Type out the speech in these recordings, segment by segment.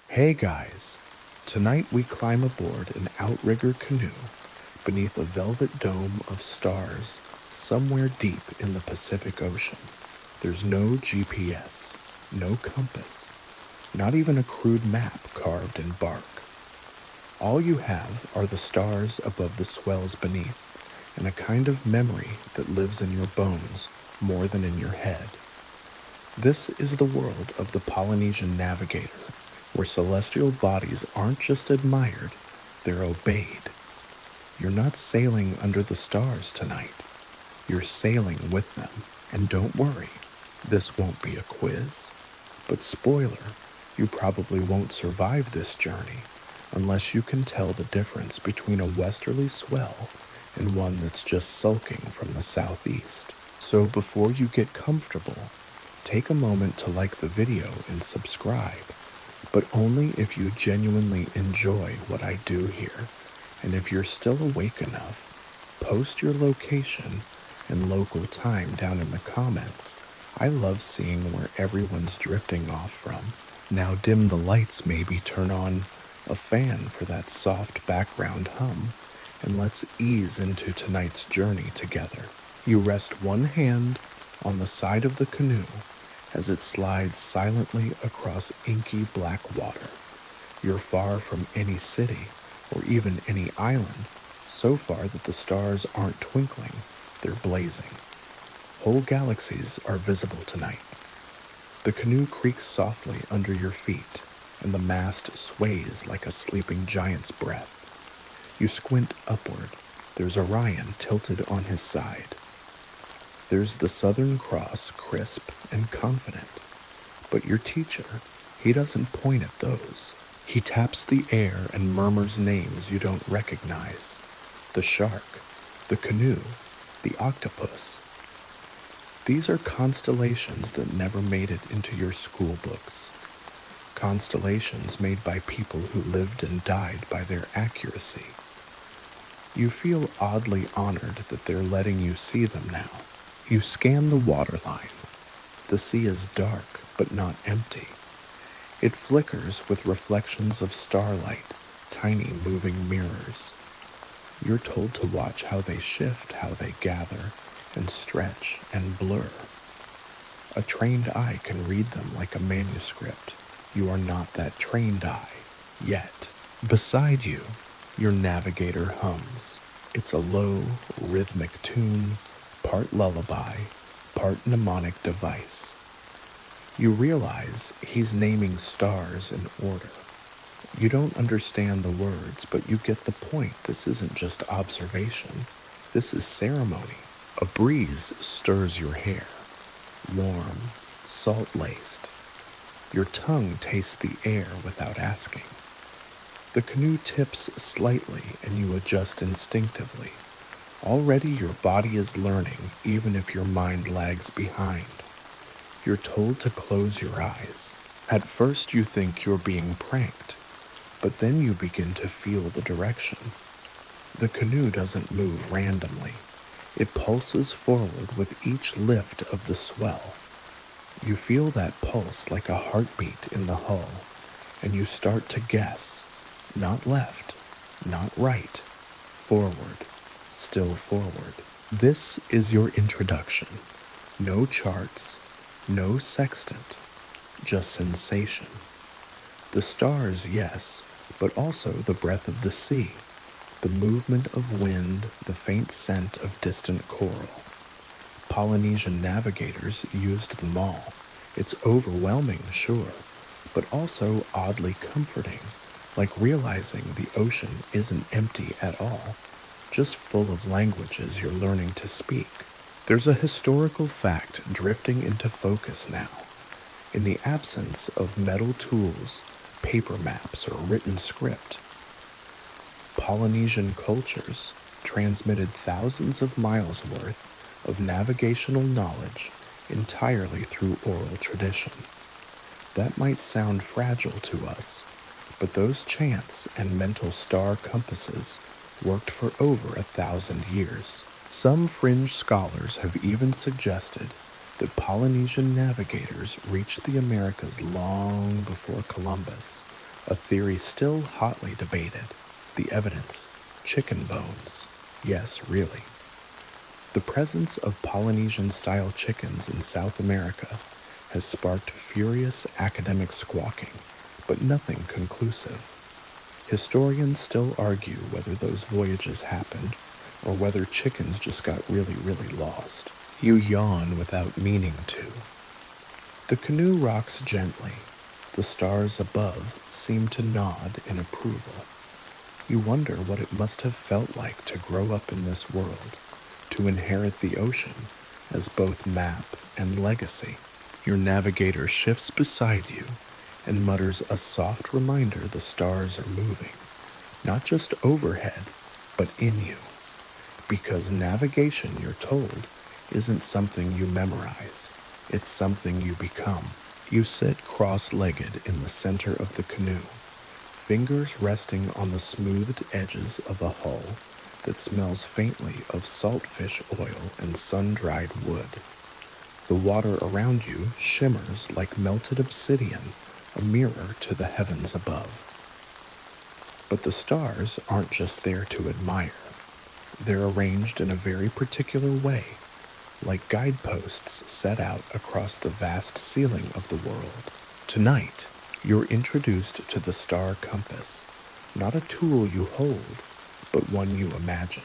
Hey guys, tonight we climb aboard an outrigger canoe beneath a velvet dome of stars somewhere deep in the Pacific Ocean. There's no GPS, no compass, not even a crude map carved in bark. All you have are the stars above the swells beneath and a kind of memory that lives in your bones more than in your head. This is the world of the Polynesian Navigator, where celestial bodies aren't just admired, they're obeyed. You're not sailing under the stars tonight. You're sailing with them. And don't worry, this won't be a quiz. But spoiler, you probably won't survive this journey unless you can tell the difference between a westerly swell and one that's just sulking from the southeast. So before you get comfortable, take a moment to like the video and subscribe, but only if you genuinely enjoy what I do here. And if you're still awake enough, post your location and local time down in the comments. I love seeing where everyone's drifting off from. Now dim the lights, maybe turn on a fan for that soft background hum, and let's ease into tonight's journey together. You rest one hand on the side of the canoe as it slides silently across inky black water. You're far from any city or even any island, so far that the stars aren't twinkling, they're blazing. Whole galaxies are visible tonight. The canoe creaks softly under your feet, and the mast sways like a sleeping giant's breath. You squint upward. There's Orion tilted on his side. There's the Southern Cross, crisp and confident. But your teacher, he doesn't point at those. He taps the air and murmurs names you don't recognize. The shark, the canoe, the octopus. These are constellations that never made it into your school books. Constellations made by people who lived and died by their accuracy. You feel oddly honored that they're letting you see them now. You scan the waterline. The sea is dark, but not empty. It flickers with reflections of starlight, tiny moving mirrors. You're told to watch how they shift, how they gather, and stretch and blur. A trained eye can read them like a manuscript. You are not that trained eye, yet. Beside you, your navigator hums. It's a low, rhythmic tune, part lullaby, part mnemonic device. You realize he's naming stars in order. You don't understand the words, but you get the point. This isn't just observation. This is ceremony. A breeze stirs your hair, warm, salt-laced. Your tongue tastes the air without asking. The canoe tips slightly and you adjust instinctively. Already your body is learning, even if your mind lags behind. You're told to close your eyes. At first you think you're being pranked, but then you begin to feel the direction. The canoe doesn't move randomly. It pulses forward with each lift of the swell. You feel that pulse like a heartbeat in the hull, and you start to guess. Not left, not right, forward, still forward. This is your introduction. No charts, no sextant, just sensation. The stars, yes, but also the breath of the sea, the movement of wind, the faint scent of distant coral. Polynesian navigators used them all. It's overwhelming, sure, but also oddly comforting, like realizing the ocean isn't empty at all, just full of languages you're learning to speak. There's a historical fact drifting into focus now. In the absence of metal tools, paper maps, or written script, Polynesian cultures transmitted thousands of miles worth of navigational knowledge entirely through oral tradition. That might sound fragile to us, but those chants and mental star compasses worked for over 1,000 years. Some fringe scholars have even suggested that Polynesian navigators reached the Americas long before Columbus, a theory still hotly debated. The evidence: chicken bones. Yes, really. The presence of Polynesian-style chickens in South America has sparked furious academic squawking, but nothing conclusive. Historians still argue whether those voyages happened or whether chickens just got really lost. You yawn without meaning to. The canoe rocks gently. The stars above seem to nod in approval. You wonder what it must have felt like to grow up in this world, to inherit the ocean as both map and legacy. Your navigator shifts beside you and mutters a soft reminder the stars are moving, not just overhead, but in you. Because navigation, you're told, isn't something you memorize. It's something you become. You sit cross-legged in the center of the canoe, fingers resting on the smoothed edges of a hull that smells faintly of saltfish oil and sun-dried wood. The water around you shimmers like melted obsidian, a mirror to the heavens above. But the stars aren't just there to admire. They're arranged in a very particular way, like guideposts set out across the vast ceiling of the world. Tonight, you're introduced to the star compass, not a tool you hold, but one you imagine.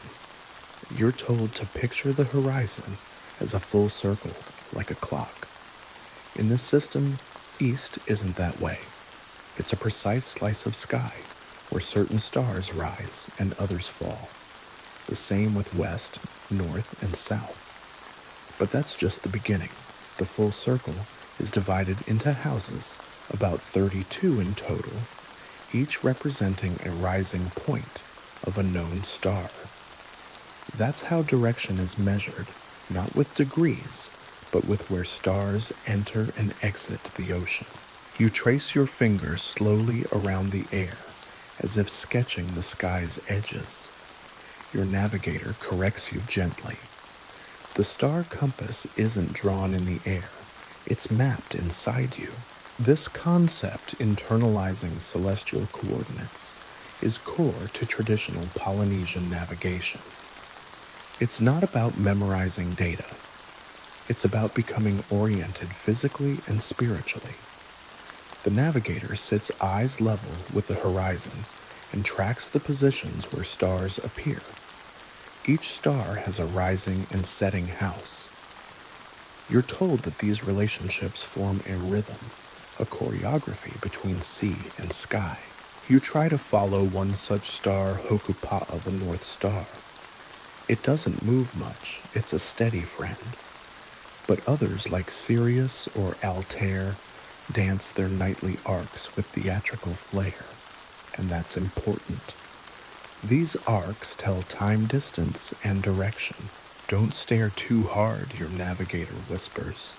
You're told to picture the horizon as a full circle, like a clock. In this system, east isn't that way. It's a precise slice of sky, where certain stars rise and others fall. The same with west, north, and south. But that's just the beginning. The full circle is divided into houses, about 32 in total, each representing a rising point of a known star. That's how direction is measured, not with degrees, but with where stars enter and exit the ocean. You trace your finger slowly around the air, as if sketching the sky's edges. Your navigator corrects you gently. The star compass isn't drawn in the air, it's mapped inside you. This concept, internalizing celestial coordinates, is core to traditional Polynesian navigation. It's not about memorizing data. It's about becoming oriented physically and spiritually. The navigator sits eyes level with the horizon and tracks the positions where stars appear. Each star has a rising and setting house. You're told that these relationships form a rhythm, a choreography between sea and sky. You try to follow one such star, Hokupa'a, the North Star. It doesn't move much, it's a steady friend. But others like Sirius or Altair dance their nightly arcs with theatrical flair, and that's important. These arcs tell time, distance, and direction. Don't stare too hard, your navigator whispers.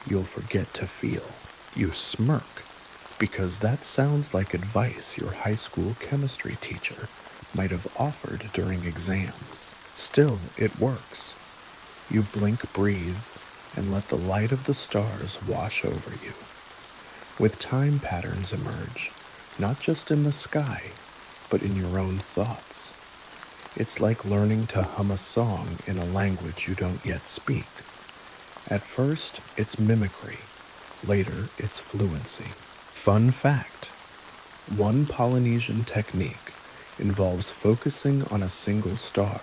You'll forget to feel. You smirk, because that sounds like advice your high school chemistry teacher might have offered during exams. Still, it works. You blink, breathe, and let the light of the stars wash over you. With time patterns emerge, not just in the sky, but in your own thoughts. It's like learning to hum a song in a language you don't yet speak. At first, it's mimicry. Later, it's fluency. Fun fact: one Polynesian technique involves focusing on a single star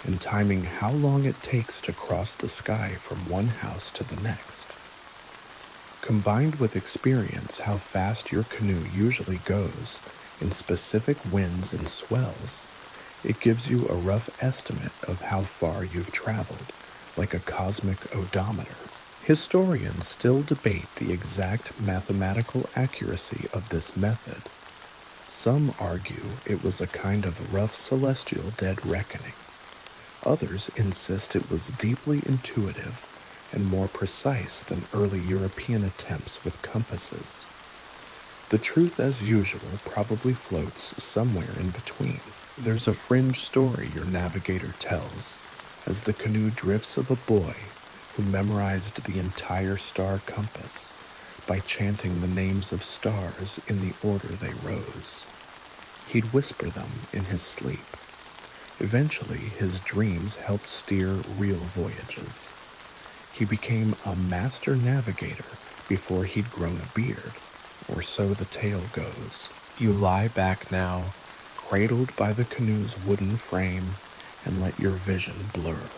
and timing how long it takes to cross the sky from one house to the next. Combined with experience how fast your canoe usually goes in specific winds and swells, it gives you a rough estimate of how far you've traveled, like a cosmic odometer. Historians still debate the exact mathematical accuracy of this method. Some argue it was a kind of rough celestial dead reckoning. Others insist it was deeply intuitive and more precise than early European attempts with compasses. The truth, as usual, probably floats somewhere in between. There's a fringe story your navigator tells as the canoe drifts of a boy who memorized the entire star compass, by chanting the names of stars in the order they rose. He'd whisper them in his sleep. Eventually, his dreams helped steer real voyages. He became a master navigator before he'd grown a beard, or so the tale goes. You lie back now, cradled by the canoe's wooden frame, and let your vision blur.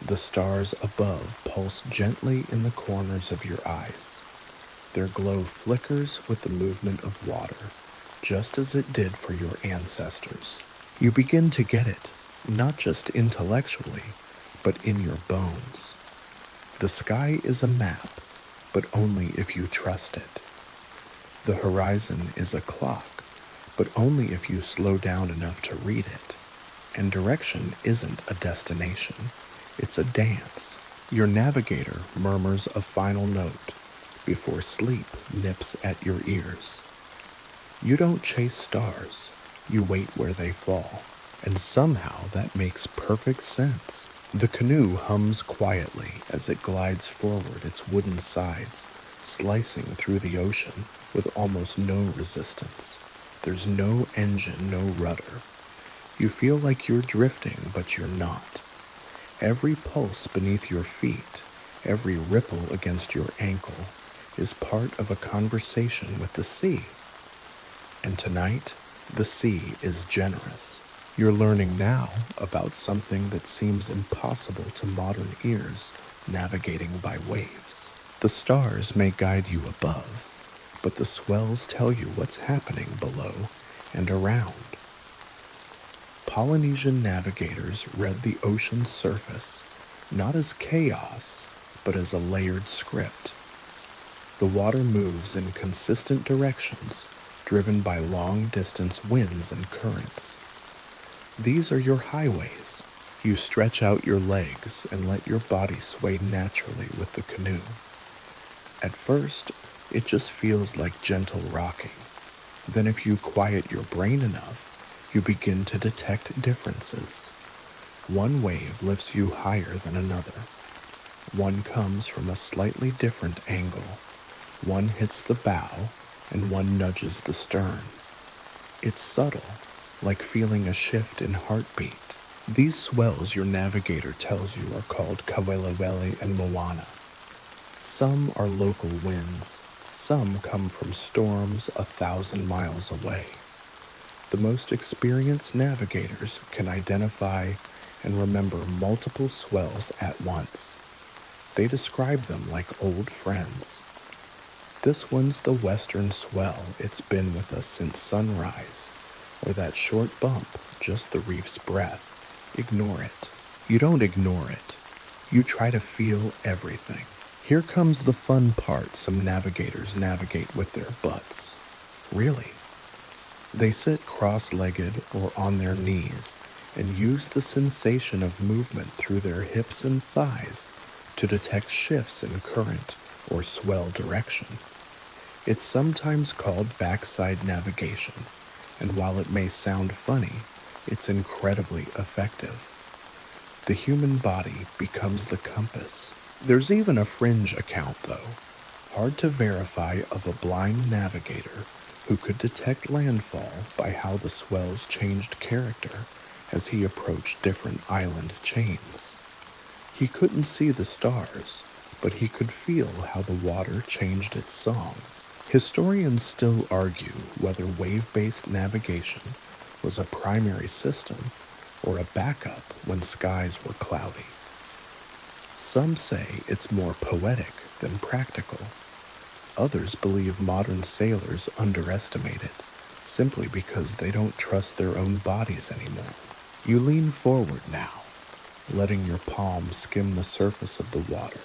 The stars above pulse gently in the corners of your eyes. Their glow flickers with the movement of water, just as it did for your ancestors. You begin to get it, not just intellectually, but in your bones. The sky is a map, but only if you trust it. The horizon is a clock, but only if you slow down enough to read it. And direction isn't a destination, it's a dance. Your navigator murmurs a final note before sleep nips at your ears. You don't chase stars, you wait where they fall, and somehow that makes perfect sense. The canoe hums quietly as it glides forward its wooden sides, slicing through the ocean with almost no resistance. There's no engine, no rudder. You feel like you're drifting, but you're not. Every pulse beneath your feet, every ripple against your ankle, is part of a conversation with the sea. And tonight, the sea is generous. You're learning now about something that seems impossible to modern ears, navigating by waves. The stars may guide you above, but the swells tell you what's happening below and around. Polynesian navigators read the ocean's surface not as chaos, but as a layered script. The water moves in consistent directions, driven by long-distance winds and currents. These are your highways. You stretch out your legs and let your body sway naturally with the canoe. At first, it just feels like gentle rocking. Then if you quiet your brain enough, you begin to detect differences. One wave lifts you higher than another. One comes from a slightly different angle. One hits the bow, and one nudges the stern. It's subtle, like feeling a shift in heartbeat. These swells your navigator tells you are called Kawelawele and Moana. Some are local winds. Some come from storms 1,000 miles away. The most experienced navigators can identify and remember multiple swells at once. They describe them like old friends. This one's the western swell. It's been with us since sunrise. Or that short bump, just the reef's breath. Ignore it. You don't ignore it. You try to feel everything. Here comes the fun part some navigators navigate with their butts. Really. They sit cross-legged or on their knees and use the sensation of movement through their hips and thighs to detect shifts in current or swell direction. It's sometimes called backside navigation, and while it may sound funny, it's incredibly effective. The human body becomes the compass. There's even a fringe account, though, hard to verify, of a blind navigator who could detect landfall by how the swells changed character as he approached different island chains. He couldn't see the stars, but he could feel how the water changed its song. Historians still argue whether wave-based navigation was a primary system or a backup when skies were cloudy. Some say it's more poetic than practical. Others believe modern sailors underestimate it, simply because they don't trust their own bodies anymore. You lean forward now, letting your palm skim the surface of the water.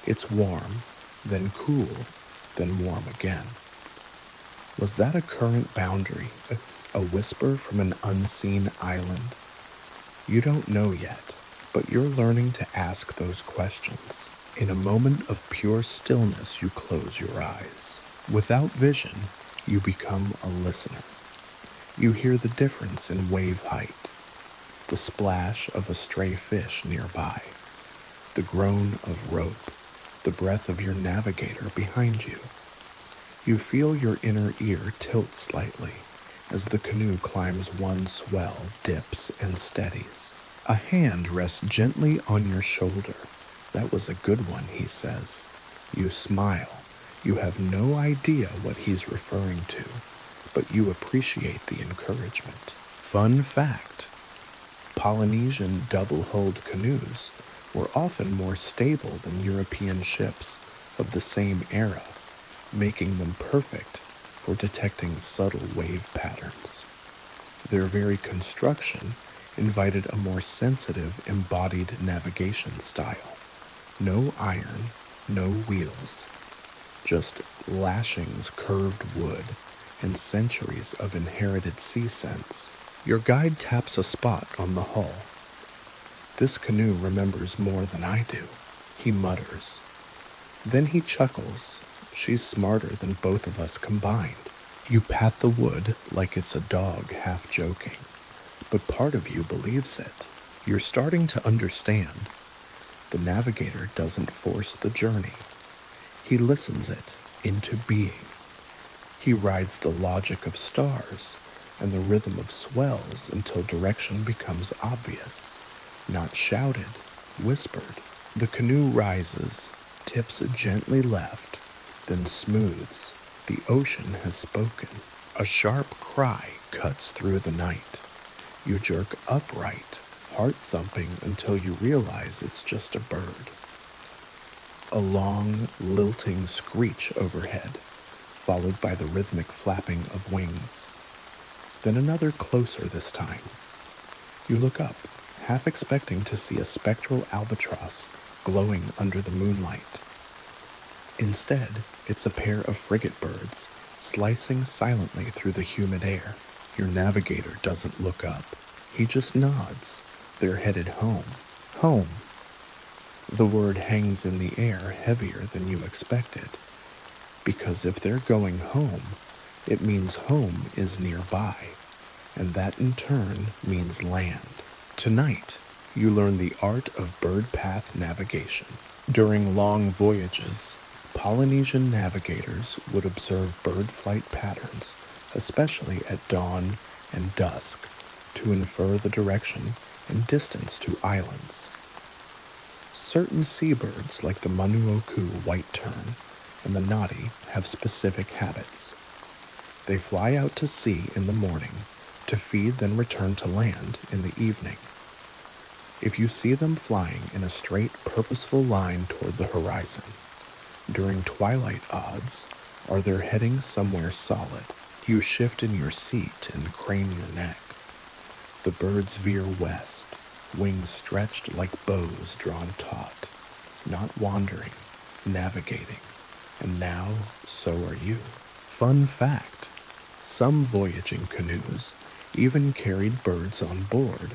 It's warm, then cool, then warm again. Was that a current boundary, a whisper from an unseen island? You don't know yet, but you're learning to ask those questions. In a moment of pure stillness, you close your eyes. Without vision, you become a listener. You hear the difference in wave height, the splash of a stray fish nearby, the groan of rope, the breath of your navigator behind you. You feel your inner ear tilt slightly as the canoe climbs one swell, dips, and steadies. A hand rests gently on your shoulder. That was a good one, he says. You smile. You have no idea what he's referring to, but you appreciate the encouragement. Fun fact: Polynesian double-hulled canoes were often more stable than European ships of the same era, making them perfect for detecting subtle wave patterns. Their very construction invited a more sensitive, embodied navigation style. No iron, no wheels, just lashings, curved wood, and centuries of inherited sea sense. Your guide taps a spot on the hull. This canoe remembers more than I do, he mutters. Then he chuckles. She's smarter than both of us combined. You pat the wood like it's a dog, half joking, but part of you believes it. You're starting to understand. The navigator doesn't force the journey. He listens it into being. He rides the logic of stars and the rhythm of swells until direction becomes obvious, not shouted, whispered. The canoe rises, tips gently left, then smooths. The ocean has spoken. A sharp cry cuts through the night. You jerk upright, heart thumping until you realize it's just a bird. A long, lilting screech overhead, followed by the rhythmic flapping of wings. Then another closer this time. You look up, half expecting to see a spectral albatross glowing under the moonlight. Instead, it's a pair of frigate birds slicing silently through the humid air. Your navigator doesn't look up. He just nods. They're headed home. Home. The word hangs in the air heavier than you expected, because if they're going home, it means home is nearby, and that in turn means land. Tonight, you learn the art of bird path navigation. During long voyages, Polynesian navigators would observe bird flight patterns, especially at dawn and dusk, to infer the direction and distance to islands. Certain seabirds, like the manuoku white tern and the noddy, have specific habits. They fly out to sea in the morning to feed, then return to land in the evening. If you see them flying in a straight, purposeful line toward the horizon, during twilight odds, or they're heading somewhere solid, you shift in your seat and crane your neck. The birds veer west, wings stretched like bows drawn taut, not wandering, navigating, and now so are you. Fun fact: some voyaging canoes even carried birds on board,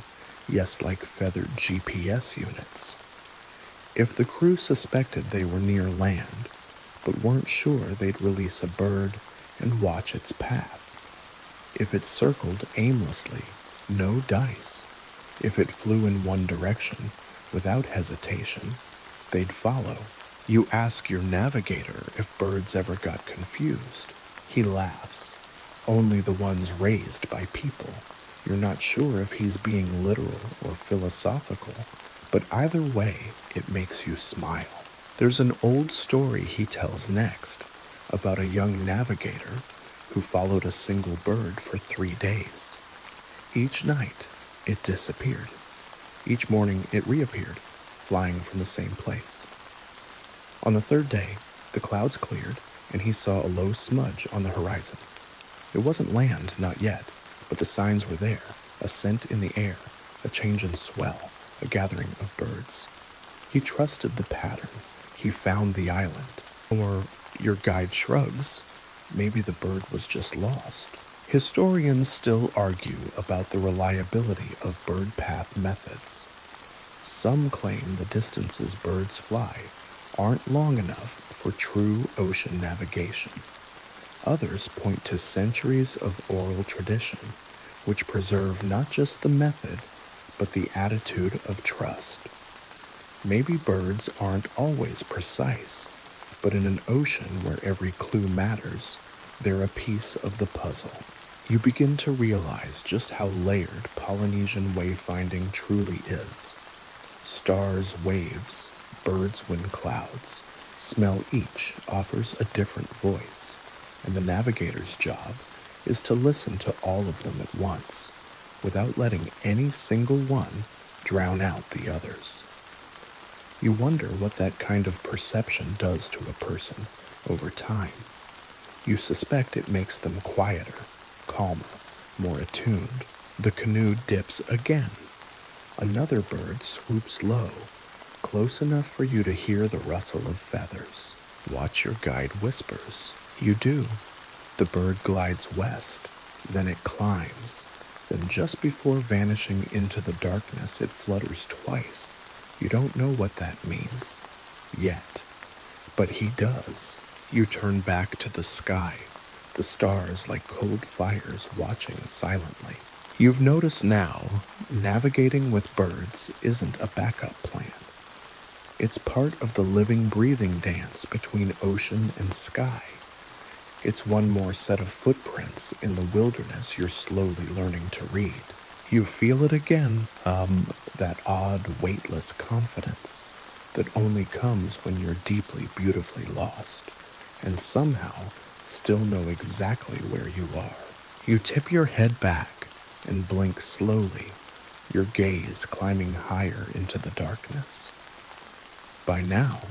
yes, like feathered GPS units. If the crew suspected they were near land, but weren't sure, they'd release a bird and watch its path. If it circled aimlessly, no dice. If it flew in one direction, without hesitation, they'd follow. You ask your navigator if birds ever got confused. He laughs. Only the ones raised by people. You're not sure if he's being literal or philosophical, but either way, it makes you smile. There's an old story he tells next about a young navigator who followed a single bird for 3 days. Each night, it disappeared. Each morning, it reappeared, flying from the same place. On the third day, the clouds cleared, and he saw a low smudge on the horizon. It wasn't land, not yet, but the signs were there, a scent in the air, a change in swell, a gathering of birds. He trusted the pattern. He found the island. Or, your guide shrugs, maybe the bird was just lost. Historians still argue about the reliability of bird path methods. Some claim the distances birds fly aren't long enough for true ocean navigation. Others point to centuries of oral tradition, which preserve not just the method, but the attitude of trust. Maybe birds aren't always precise, but in an ocean where every clue matters, they're a piece of the puzzle. You begin to realize just how layered Polynesian wayfinding truly is. Stars, waves, birds, wind, clouds. Smell each offers a different voice, and the navigator's job is to listen to all of them at once, without letting any single one drown out the others. You wonder what that kind of perception does to a person over time. You suspect it makes them quieter, calmer, more attuned. The canoe dips again. Another bird swoops low, close enough for you to hear the rustle of feathers. Watch your guide whispers. You do. The bird glides west, then it climbs. Then just before vanishing into the darkness, it flutters twice. You don't know what that means, yet. But he does. You turn back to the sky, the stars like cold fires watching silently. You've noticed now, navigating with birds isn't a backup plan. It's part of the living, breathing dance between ocean and sky. It's one more set of footprints in the wilderness you're slowly learning to read. You feel it again, that odd, weightless confidence that only comes when you're deeply, beautifully lost, and somehow still know exactly where you are. You tip your head back and blink slowly, your gaze climbing higher into the darkness. By now,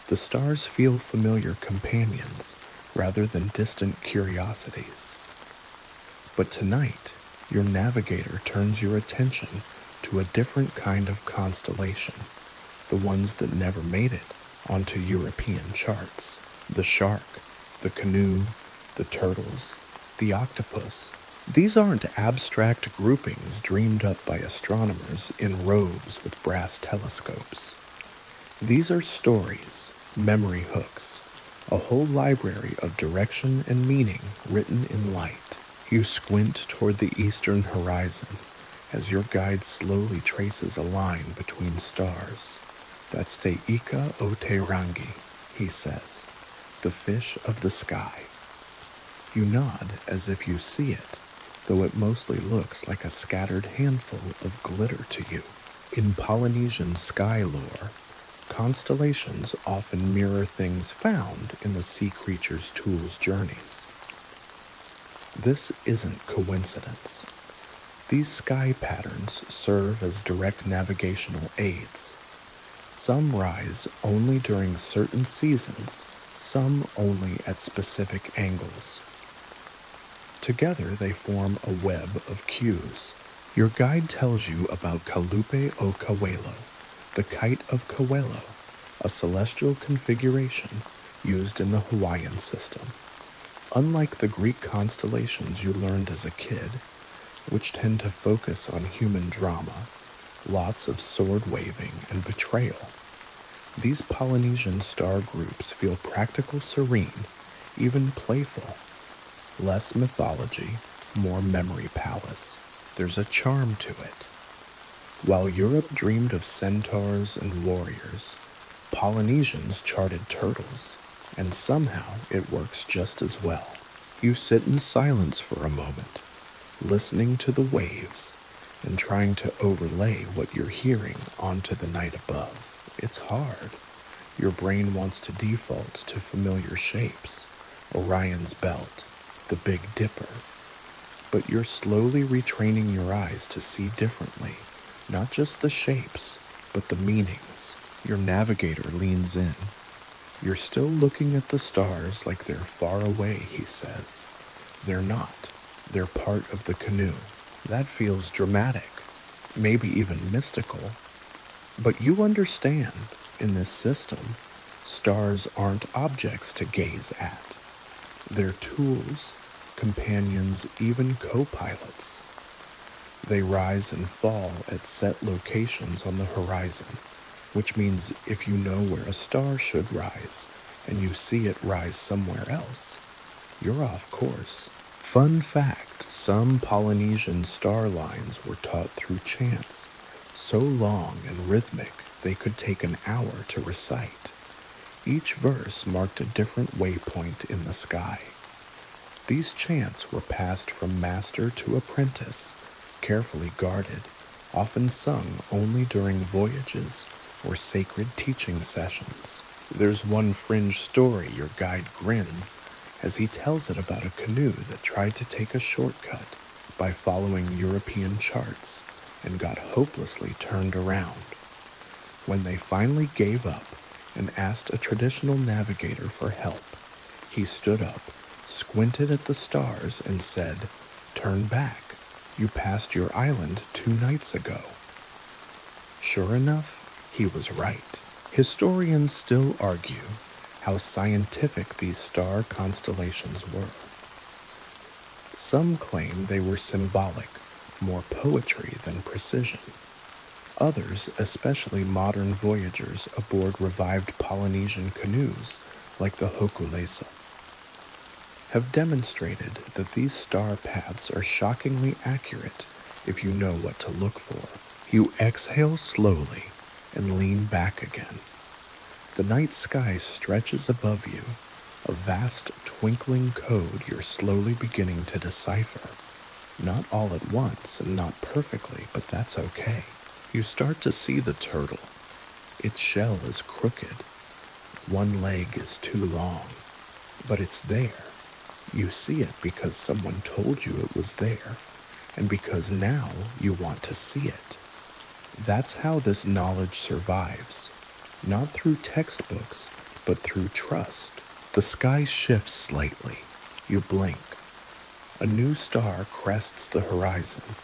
the stars feel familiar companions rather than distant curiosities. But tonight, your navigator turns your attention to a different kind of constellation, the ones that never made it onto European charts. The shark, the canoe, the turtles, the octopus. These aren't abstract groupings dreamed up by astronomers in robes with brass telescopes. These are stories, memory hooks, a whole library of direction and meaning written in light. You squint toward the eastern horizon as your guide slowly traces a line between stars. That's Te Ika o Te Rangi, he says, the fish of the sky. You nod as if you see it, though it mostly looks like a scattered handful of glitter to you. In Polynesian sky lore, constellations often mirror things found in the sea creature's tools' journeys. This isn't coincidence. These sky patterns serve as direct navigational aids. Some rise only during certain seasons, some only at specific angles. Together they form a web of cues. Your guide tells you about Kalupe o Kawelo, the kite of Kawelo, a celestial configuration used in the Hawaiian system. Unlike the Greek constellations you learned as a kid, which tend to focus on human drama, lots of sword-waving and betrayal, these Polynesian star groups feel practical, serene, even playful. Less mythology, more memory palace. There's a charm to it. While Europe dreamed of centaurs and warriors, Polynesians charted turtles, and somehow it works just as well. You sit in silence for a moment, listening to the waves and trying to overlay what you're hearing onto the night above. It's hard. Your brain wants to default to familiar shapes, Orion's belt, the Big Dipper. But you're slowly retraining your eyes to see differently, not just the shapes, but the meanings. Your navigator leans in. You're still looking at the stars like they're far away, he says. They're not. They're part of the canoe. That feels dramatic, maybe even mystical. But you understand, in this system, stars aren't objects to gaze at. They're tools, companions, even co-pilots. They rise and fall at set locations on the horizon, which means if you know where a star should rise, and you see it rise somewhere else, you're off course. Fun fact, some Polynesian star lines were taught through chants, so long and rhythmic they could take an hour to recite. Each verse marked a different waypoint in the sky. These chants were passed from master to apprentice, carefully guarded, often sung only during voyages or sacred teaching sessions. There's one fringe story your guide grins as he tells it about a canoe that tried to take a shortcut by following European charts and got hopelessly turned around. When they finally gave up and asked a traditional navigator for help, he stood up, squinted at the stars, and said, "Turn back. You passed your island 2 nights ago." Sure enough, he was right. Historians still argue how scientific these star constellations were. Some claim they were symbolic, more poetry than precision. Others, especially modern voyagers aboard revived Polynesian canoes like the Hokulesa, have demonstrated that these star paths are shockingly accurate if you know what to look for. You exhale slowly and lean back again. The night sky stretches above you, a vast twinkling code you're slowly beginning to decipher. Not all at once and not perfectly, but that's okay. You start to see the turtle. Its shell is crooked. One leg is too long, but it's there. You see it because someone told you it was there, and because now you want to see it. That's how this knowledge survives, not through textbooks, but through trust. The sky shifts slightly. You blink. A new star crests the horizon.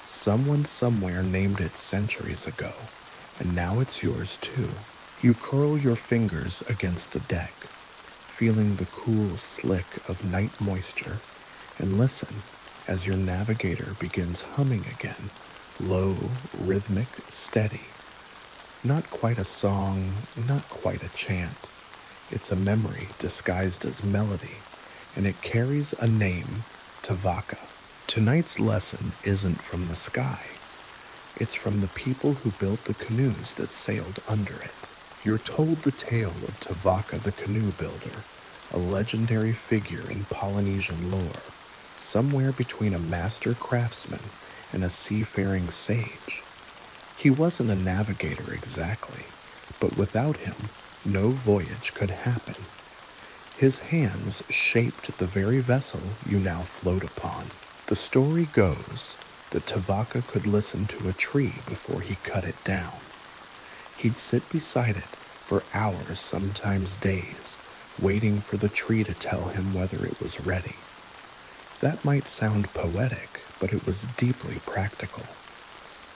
Someone somewhere named it centuries ago, and now it's yours too. You curl your fingers against the deck, feeling the cool slick of night moisture, and listen as your navigator begins humming again, low, rhythmic, steady. Not quite a song, not quite a chant. It's a memory disguised as melody, and it carries a name, Tavaka. Tonight's lesson isn't from the sky. It's from the people who built the canoes that sailed under it. You're told the tale of Tavaka the canoe builder, a legendary figure in Polynesian lore, somewhere between a master craftsman and a seafaring sage. He wasn't a navigator exactly, but without him, no voyage could happen. His hands shaped the very vessel you now float upon. The story goes that Tavaka could listen to a tree before he cut it down. He'd sit beside it for hours, sometimes days, waiting for the tree to tell him whether it was ready. That might sound poetic, but it was deeply practical.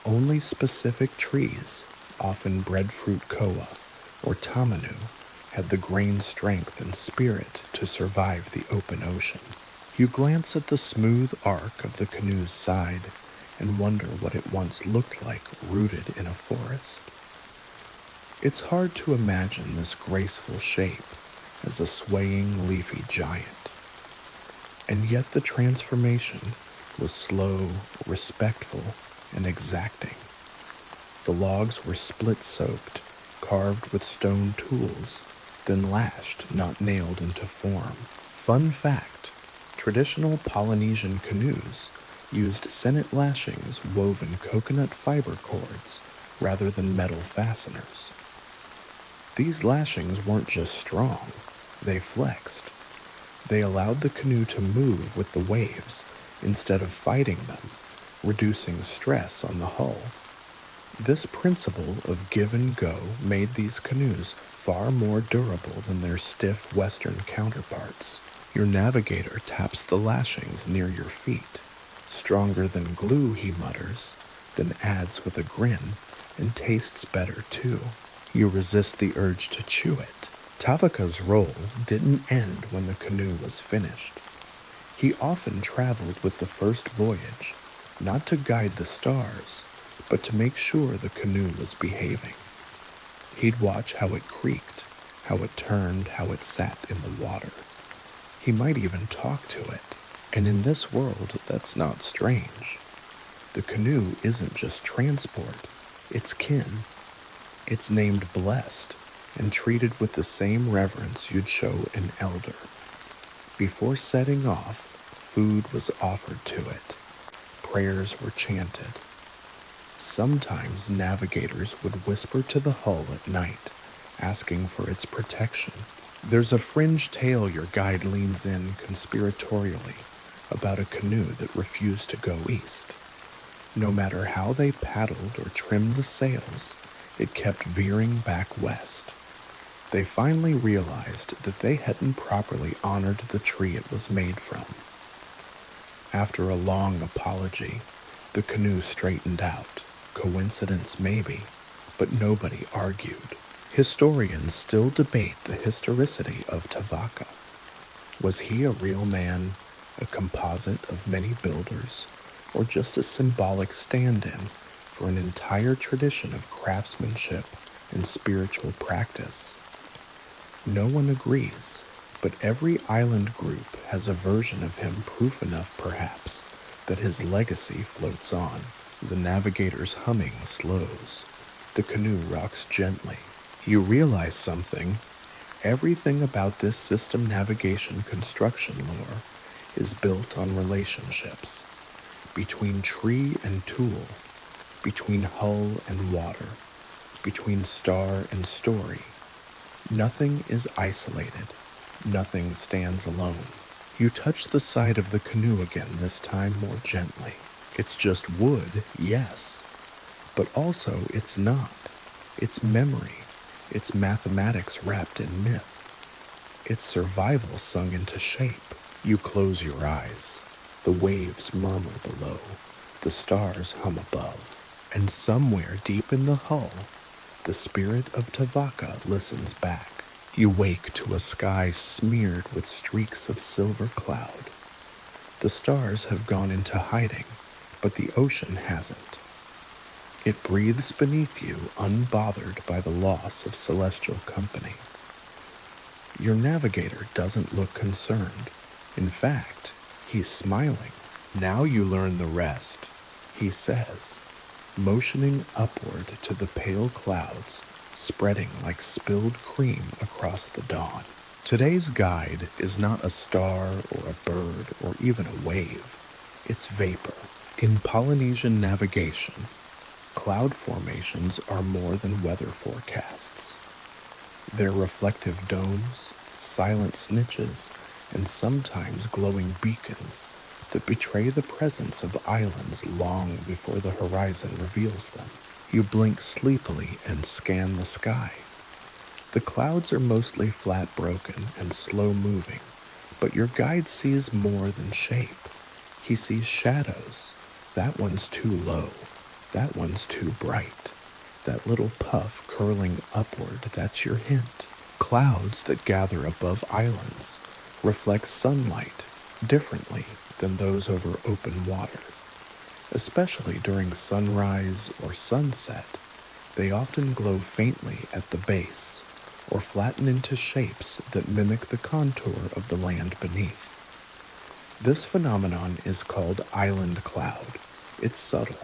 Only specific trees, often breadfruit koa or tamanu, had the grain strength and spirit to survive the open ocean. You glance at the smooth arc of the canoe's side and wonder what it once looked like rooted in a forest. It's hard to imagine this graceful shape as a swaying leafy giant. And yet the transformation was slow, respectful, and exacting. The logs were split-soaked, carved with stone tools, then lashed, not nailed into form. Fun fact, traditional Polynesian canoes used sennit lashings woven coconut fiber cords rather than metal fasteners. These lashings weren't just strong, they flexed. They allowed the canoe to move with the waves instead of fighting them, reducing stress on the hull. This principle of give and go made these canoes far more durable than their stiff Western counterparts. Your navigator taps the lashings near your feet. Stronger than glue, he mutters, then adds with a grin, and tastes better too. You resist the urge to chew it. Tavaka's role didn't end when the canoe was finished. He often traveled with the first voyage, not to guide the stars, but to make sure the canoe was behaving. He'd watch how it creaked, how it turned, how it sat in the water. He might even talk to it. And in this world, that's not strange. The canoe isn't just transport, it's kin. It's named blessed and treated with the same reverence you'd show an elder. Before setting off, food was offered to it. Prayers were chanted. Sometimes navigators would whisper to the hull at night, asking for its protection. There's a fringe tale your guide leans in conspiratorially about a canoe that refused to go east. No matter how they paddled or trimmed the sails, it kept veering back west. They finally realized that they hadn't properly honored the tree it was made from. After a long apology, the canoe straightened out. Coincidence maybe, but nobody argued. Historians still debate the historicity of Tavaka. Was he a real man, a composite of many builders, or just a symbolic stand-in for an entire tradition of craftsmanship and spiritual practice? No one agrees, but every island group has a version of him proof enough, perhaps, that his legacy floats on. The navigator's humming slows. The canoe rocks gently. You realize something. Everything about this system navigation construction lore is built on relationships. Between tree and tool, between hull and water, between star and story. Nothing is isolated. Nothing stands alone. You touch the side of the canoe again, this time more gently. It's just wood, yes, but also it's not. It's memory. It's mathematics wrapped in myth. It's survival sung into shape. You close your eyes. The waves murmur below. The stars hum above. And somewhere deep in the hull, the spirit of Tavaka listens back. You wake to a sky smeared with streaks of silver cloud. The stars have gone into hiding, but the ocean hasn't. It breathes beneath you, unbothered by the loss of celestial company. Your navigator doesn't look concerned. In fact, he's smiling. Now you learn the rest, he says, motioning upward to the pale clouds, spreading like spilled cream across the dawn. Today's guide is not a star or a bird or even a wave. It's vapor. In Polynesian navigation, cloud formations are more than weather forecasts. They're reflective domes, silent snitches, and sometimes glowing beacons that betray the presence of islands long before the horizon reveals them. You blink sleepily and scan the sky. The clouds are mostly flat broken and slow moving, but your guide sees more than shape. He sees shadows. That one's too low. That one's too bright. That little puff curling upward, that's your hint. Clouds that gather above islands reflect sunlight differently than those over open water. Especially during sunrise or sunset, they often glow faintly at the base or flatten into shapes that mimic the contour of the land beneath. This phenomenon is called island cloud. It's subtle,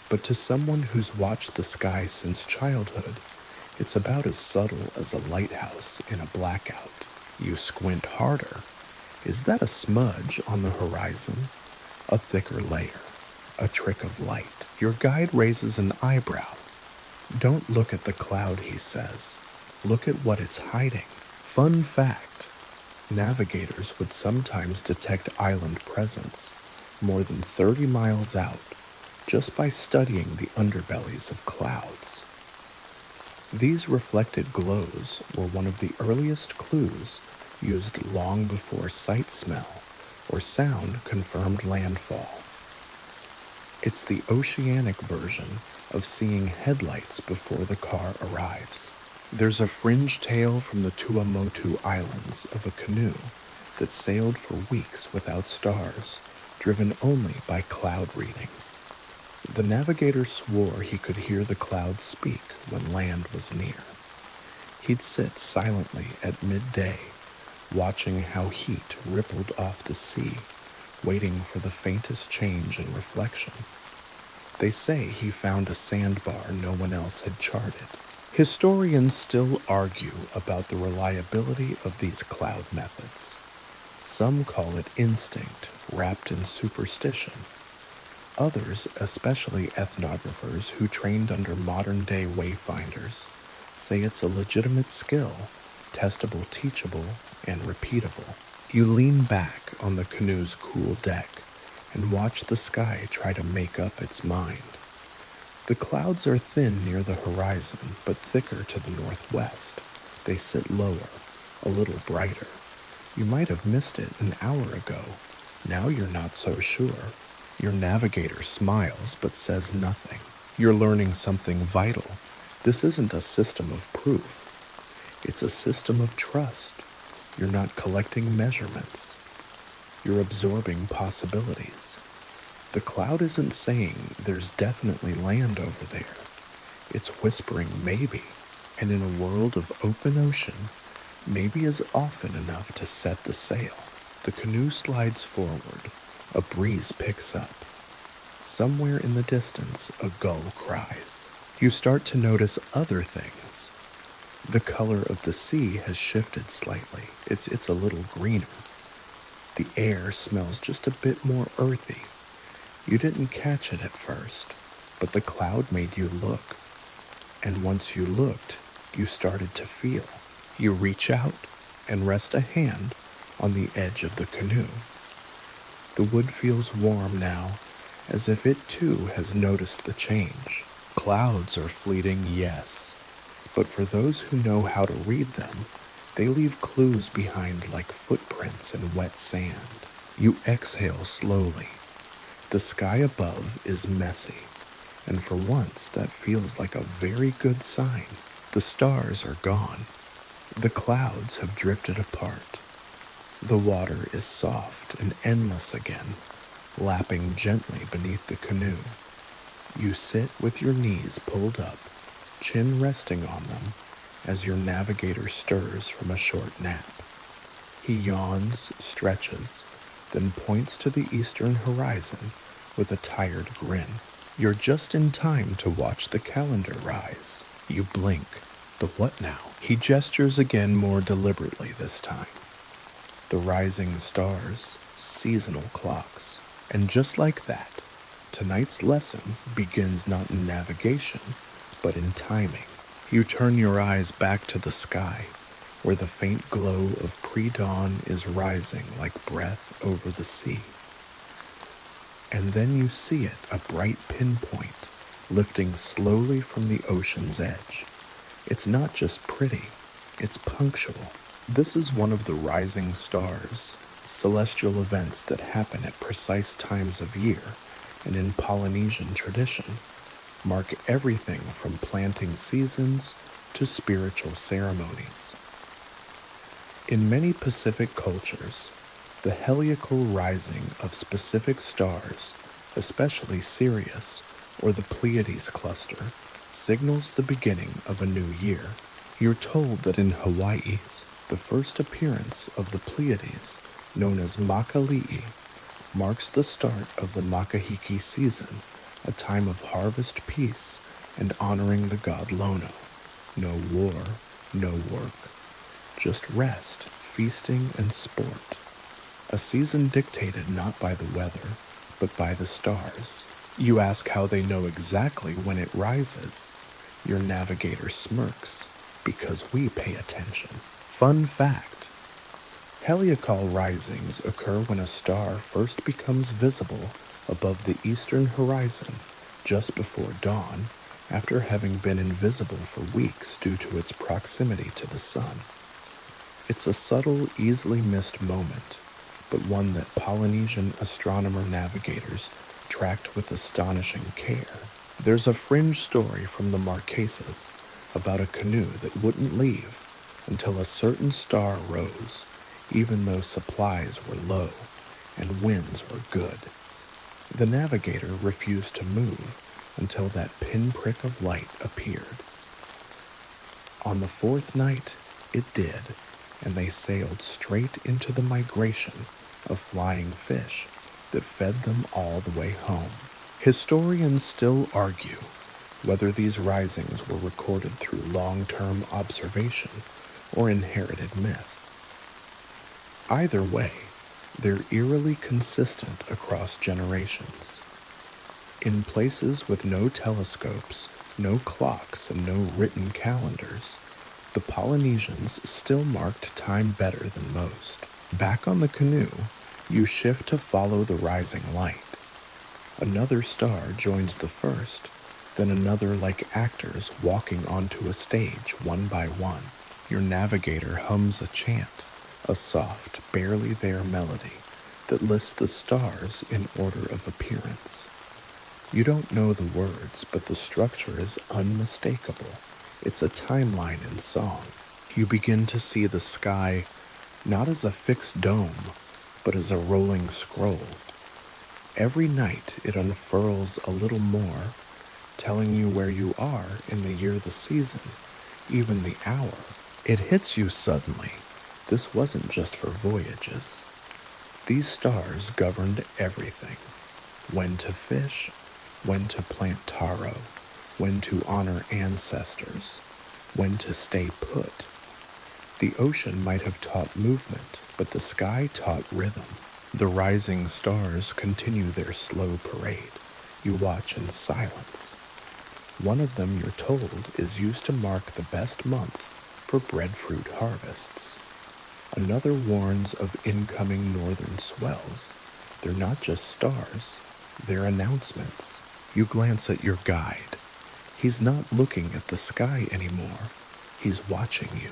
but to someone who's watched the sky since childhood, it's about as subtle as a lighthouse in a blackout. You squint harder. Is that a smudge on the horizon? A thicker layer? A trick of light? Your guide raises an eyebrow. Don't look at the cloud, he says. Look at what it's hiding. Fun fact, navigators would sometimes detect island presence more than 30 miles out just by studying the underbellies of clouds. These reflected glows were one of the earliest clues used long before sight smell or sound confirmed landfall. It's the oceanic version of seeing headlights before the car arrives. There's a fringe tale from the Tuamotu Islands of a canoe that sailed for weeks without stars, driven only by cloud reading. The navigator swore he could hear the clouds speak when land was near. He'd sit silently at midday, watching how heat rippled off the sea, waiting for the faintest change in reflection. They say he found a sandbar no one else had charted. Historians still argue about the reliability of these cloud methods. Some call it instinct wrapped in superstition. Others, especially ethnographers who trained under modern-day wayfinders, say it's a legitimate skill, testable, teachable, and repeatable. You lean back on the canoe's cool deck and watch the sky try to make up its mind. The clouds are thin near the horizon, but thicker to the northwest. They sit lower, a little brighter. You might have missed it an hour ago. Now you're not so sure. Your navigator smiles but says nothing. You're learning something vital. This isn't a system of proof. It's a system of trust. You're not collecting measurements. You're absorbing possibilities. The cloud isn't saying there's definitely land over there. It's whispering maybe, and in a world of open ocean, maybe is often enough to set the sail. The canoe slides forward. A breeze picks up. Somewhere in the distance, a gull cries. You start to notice other things. The color of the sea has shifted slightly. It's a little greener. The air smells just a bit more earthy. You didn't catch it at first, but the cloud made you look. And once you looked, you started to feel. You reach out and rest a hand on the edge of the canoe. The wood feels warm now, as if it too has noticed the change. Clouds are fleeting, yes, but for those who know how to read them, they leave clues behind like footprints in wet sand. You exhale slowly. The sky above is messy, and for once that feels like a very good sign. The stars are gone. The clouds have drifted apart. The water is soft and endless again, lapping gently beneath the canoe. You sit with your knees pulled up, chin resting on them, as your navigator stirs from a short nap. He yawns, stretches, then points to the eastern horizon with a tired grin. You're just in time to watch the calendar rise. You blink. The what now? He gestures again more deliberately this time. The rising stars, seasonal clocks. And just like that, tonight's lesson begins not in navigation, but in timing. You turn your eyes back to the sky, where the faint glow of pre-dawn is rising like breath over the sea. And then you see it, a bright pinpoint, lifting slowly from the ocean's edge. It's not just pretty, it's punctual. This is one of the rising stars, celestial events that happen at precise times of year, and in Polynesian tradition, mark everything from planting seasons to spiritual ceremonies. In many Pacific cultures, the heliacal rising of specific stars, especially Sirius or the Pleiades cluster, signals the beginning of a new year. You're told that in Hawaii, the first appearance of the Pleiades, known as Makali'i, marks the start of the Makahiki season, a time of harvest peace and honoring the god Lono. No war, no work, just rest, feasting, and sport. A season dictated not by the weather, but by the stars. You ask how they know exactly when it rises. Your navigator smirks, because we pay attention. Fun fact: heliacal risings occur when a star first becomes visible above the eastern horizon just before dawn, after having been invisible for weeks due to its proximity to the sun. It's a subtle, easily missed moment, but one that Polynesian astronomer navigators tracked with astonishing care. There's a fringe story from the Marquesas about a canoe that wouldn't leave until a certain star rose, even though supplies were low and winds were good. The navigator refused to move until that pinprick of light appeared. On the fourth night, it did, and they sailed straight into the migration of flying fish that fed them all the way home. Historians still argue whether these risings were recorded through long-term observation or inherited myth. Either way, they're eerily consistent across generations. In places with no telescopes, no clocks, and no written calendars, the Polynesians still marked time better than most. Back on the canoe, you shift to follow the rising light. Another star joins the first, then another like actors walking onto a stage one by one. Your navigator hums a chant, a soft, barely there melody that lists the stars in order of appearance. You don't know the words, but the structure is unmistakable. It's a timeline in song. You begin to see the sky not as a fixed dome, but as a rolling scroll. Every night it unfurls a little more, telling you where you are in the year, the season, even the hour. It hits you suddenly. This wasn't just for voyages. These stars governed everything. When to fish, when to plant taro, when to honor ancestors, when to stay put. The ocean might have taught movement, but the sky taught rhythm. The rising stars continue their slow parade. You watch in silence. One of them, you're told, is used to mark the best month for breadfruit harvests. Another warns of incoming northern swells. They're not just stars, they're announcements. You glance at your guide. He's not looking at the sky anymore. He's watching you.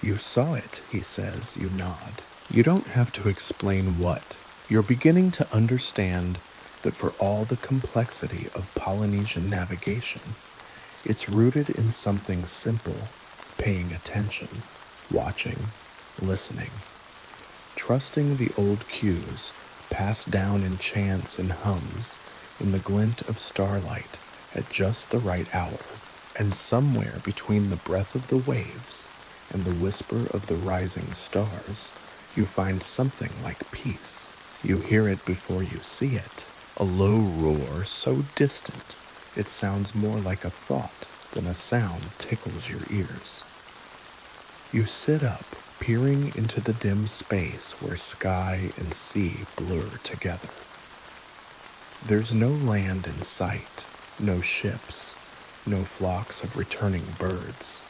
You saw it, he says. You nod. You don't have to explain what. You're beginning to understand that for all the complexity of Polynesian navigation, it's rooted in something simple: paying attention, watching, listening, trusting the old cues passed down in chants and hums, in the glint of starlight at just the right hour. And somewhere between the breath of the waves and the whisper of the rising stars, you find something like peace. You hear it before you see it, a low roar so distant it sounds more like a thought than a sound tickles your ears. You sit up, peering into the dim space where sky and sea blur together. There's no land in sight, no ships, no flocks of returning birds,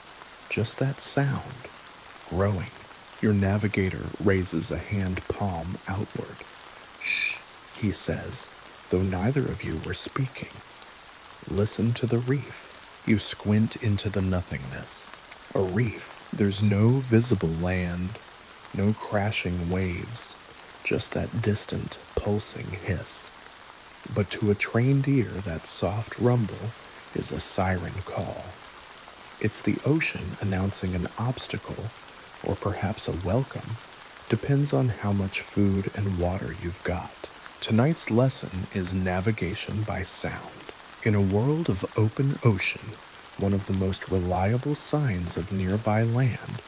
just that sound, growing. Your navigator raises a hand palm outward. Shh, he says, though neither of you were speaking. Listen to the reef. You squint into the nothingness. A reef. There's no visible land, no crashing waves, just that distant, pulsing hiss. But to a trained ear, that soft rumble is a siren call. It's the ocean announcing an obstacle, or perhaps a welcome, depends on how much food and water you've got. Tonight's lesson is navigation by sound. In a world of open ocean, one of the most reliable signs of nearby land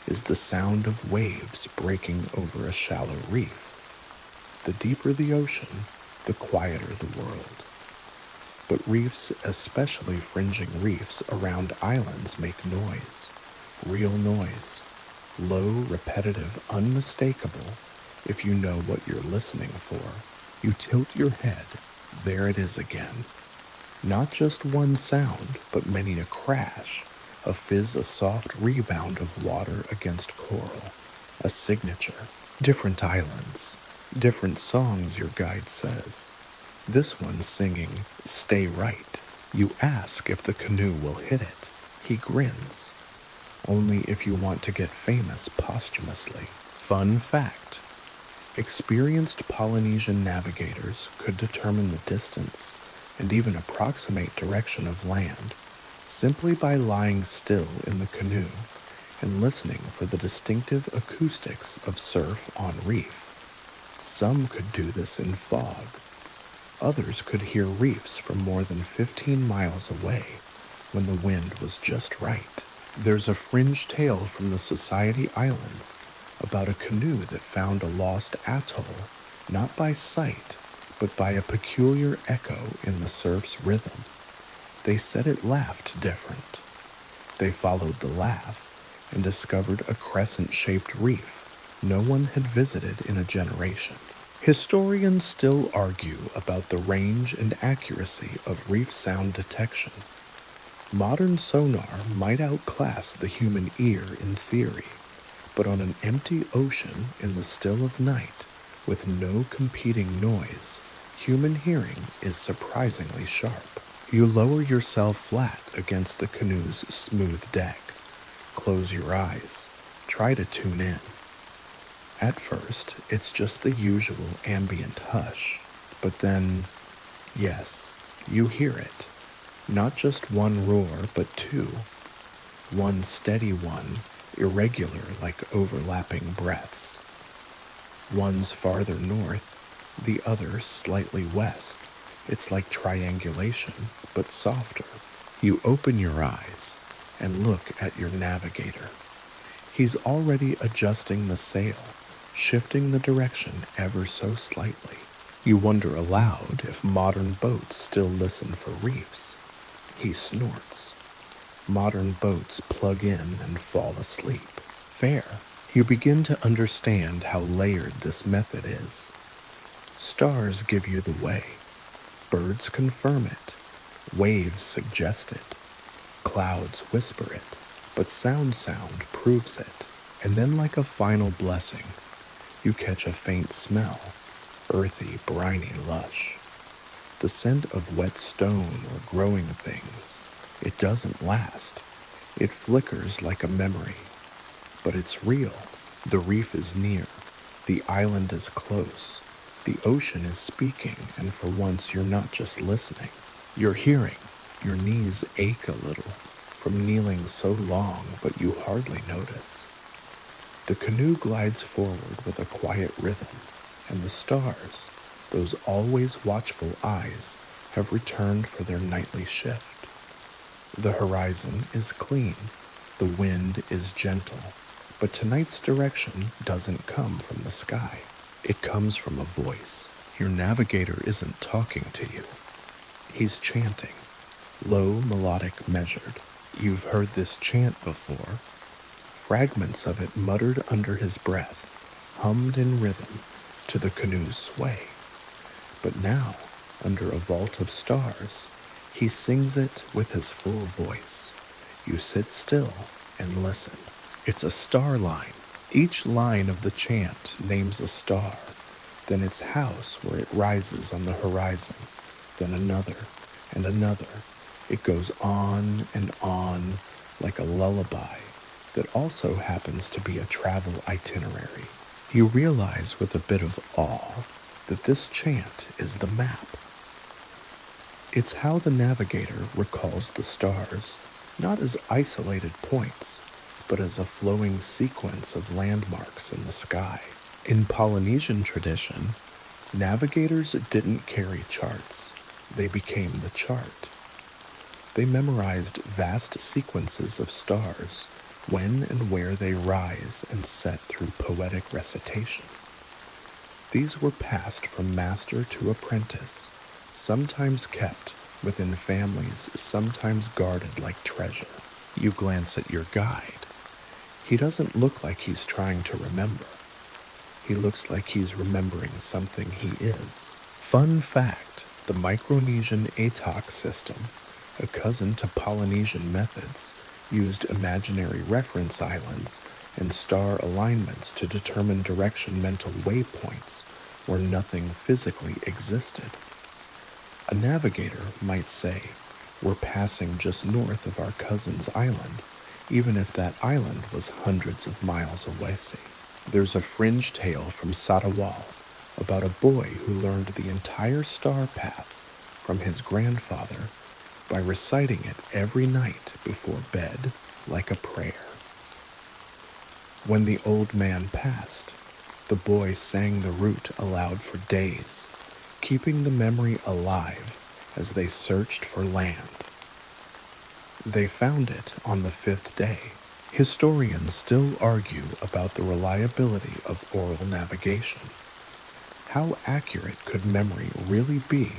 is the sound of waves breaking over a shallow reef. The deeper the ocean, the quieter the world. But reefs, especially fringing reefs around islands, make noise. Real noise. Low, repetitive, unmistakable, if you know what you're listening for. You tilt your head. There it is again. Not just one sound, but many a crash, a fizz, a soft rebound of water against coral. A signature. Different islands. Different songs, your guide says. This one's singing, "Stay Right." You ask if the canoe will hit it. He grins. Only if you want to get famous posthumously. Fun fact. Experienced Polynesian navigators could determine the distance and even approximate direction of land simply by lying still in the canoe and listening for the distinctive acoustics of surf on reef. Some could do this in fog. Others could hear reefs from more than 15 miles away when the wind was just right. There's a fringe tale from the Society Islands about a canoe that found a lost atoll, not by sight, but by a peculiar echo in the surf's rhythm. They said it laughed different. They followed the laugh and discovered a crescent-shaped reef no one had visited in a generation. Historians still argue about the range and accuracy of reef sound detection. Modern sonar might outclass the human ear in theory, but on an empty ocean in the still of night, with no competing noise, human hearing is surprisingly sharp. You lower yourself flat against the canoe's smooth deck. Close your eyes. Try to tune in. At first, it's just the usual ambient hush, but then, yes, you hear it. Not just one roar, but two. One steady one, irregular like overlapping breaths. One's farther north, the other slightly west. It's like triangulation, but softer. You open your eyes and look at your navigator. He's already adjusting the sail, shifting the direction ever so slightly. You wonder aloud if modern boats still listen for reefs. He snorts. Modern boats plug in and fall asleep. Fair. You begin to understand how layered this method is. Stars give you the way. Birds confirm it. Waves suggest it. Clouds whisper it. But sound proves it. And then, like a final blessing, you catch a faint smell, earthy, briny lush. The scent of wet stone or growing things. It doesn't last. It flickers like a memory. But it's real. The reef is near. The island is close. The ocean is speaking, and for once you're not just listening. You're hearing. Your knees ache a little from kneeling so long, but you hardly notice. The canoe glides forward with a quiet rhythm, and the stars, those always watchful eyes, have returned for their nightly shift. The horizon is clean. The wind is gentle. But tonight's direction doesn't come from the sky. It comes from a voice. Your navigator isn't talking to you. He's chanting. Low, melodic, measured. You've heard this chant before. Fragments of it muttered under his breath, hummed in rhythm to the canoe's sway. But now, under a vault of stars, he sings it with his full voice. You sit still and listen. It's a star line. Each line of the chant names a star, then its house where it rises on the horizon, then another and another. It goes on and on like a lullaby that also happens to be a travel itinerary. You realize with a bit of awe that this chant is the map. It's how the navigator recalls the stars, not as isolated points, but as a flowing sequence of landmarks in the sky. In Polynesian tradition, navigators didn't carry charts. They became the chart. They memorized vast sequences of stars, when and where they rise and set through poetic recitation. These were passed from master to apprentice, sometimes kept within families, sometimes guarded like treasure. You glance at your guide. He doesn't look like he's trying to remember. He looks like he's remembering something he is. Fun fact, the Micronesian ATOC system, a cousin to Polynesian methods, used imaginary reference islands and star alignments to determine direction mental waypoints where nothing physically existed. A navigator might say, we're passing just north of our cousin's island, even if that island was hundreds of miles away. There's a fringe tale from Satawal about a boy who learned the entire star path from his grandfather by reciting it every night before bed like a prayer. When the old man passed, the boy sang the route aloud for days, keeping the memory alive as they searched for land. They found it on the 5th day. Historians still argue about the reliability of oral navigation. How accurate could memory really be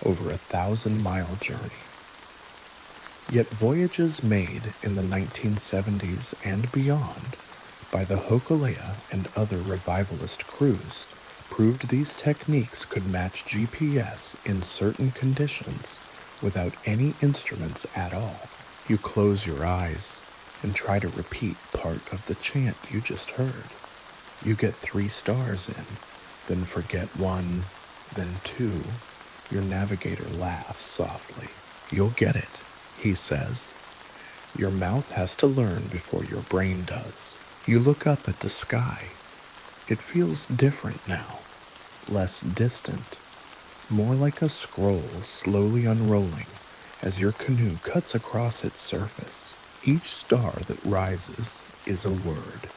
over a 1,000-mile journey? Yet voyages made in the 1970s and beyond by the Hokulea and other revivalist crews proved these techniques could match GPS in certain conditions without any instruments at all. You close your eyes and try to repeat part of the chant you just heard. You get 3 stars in, then forget 1, then 2. Your navigator laughs softly. You'll get it, he says. Your mouth has to learn before your brain does. You look up at the sky. It feels different now, less distant, more like a scroll slowly unrolling as your canoe cuts across its surface. Each star that rises is a word,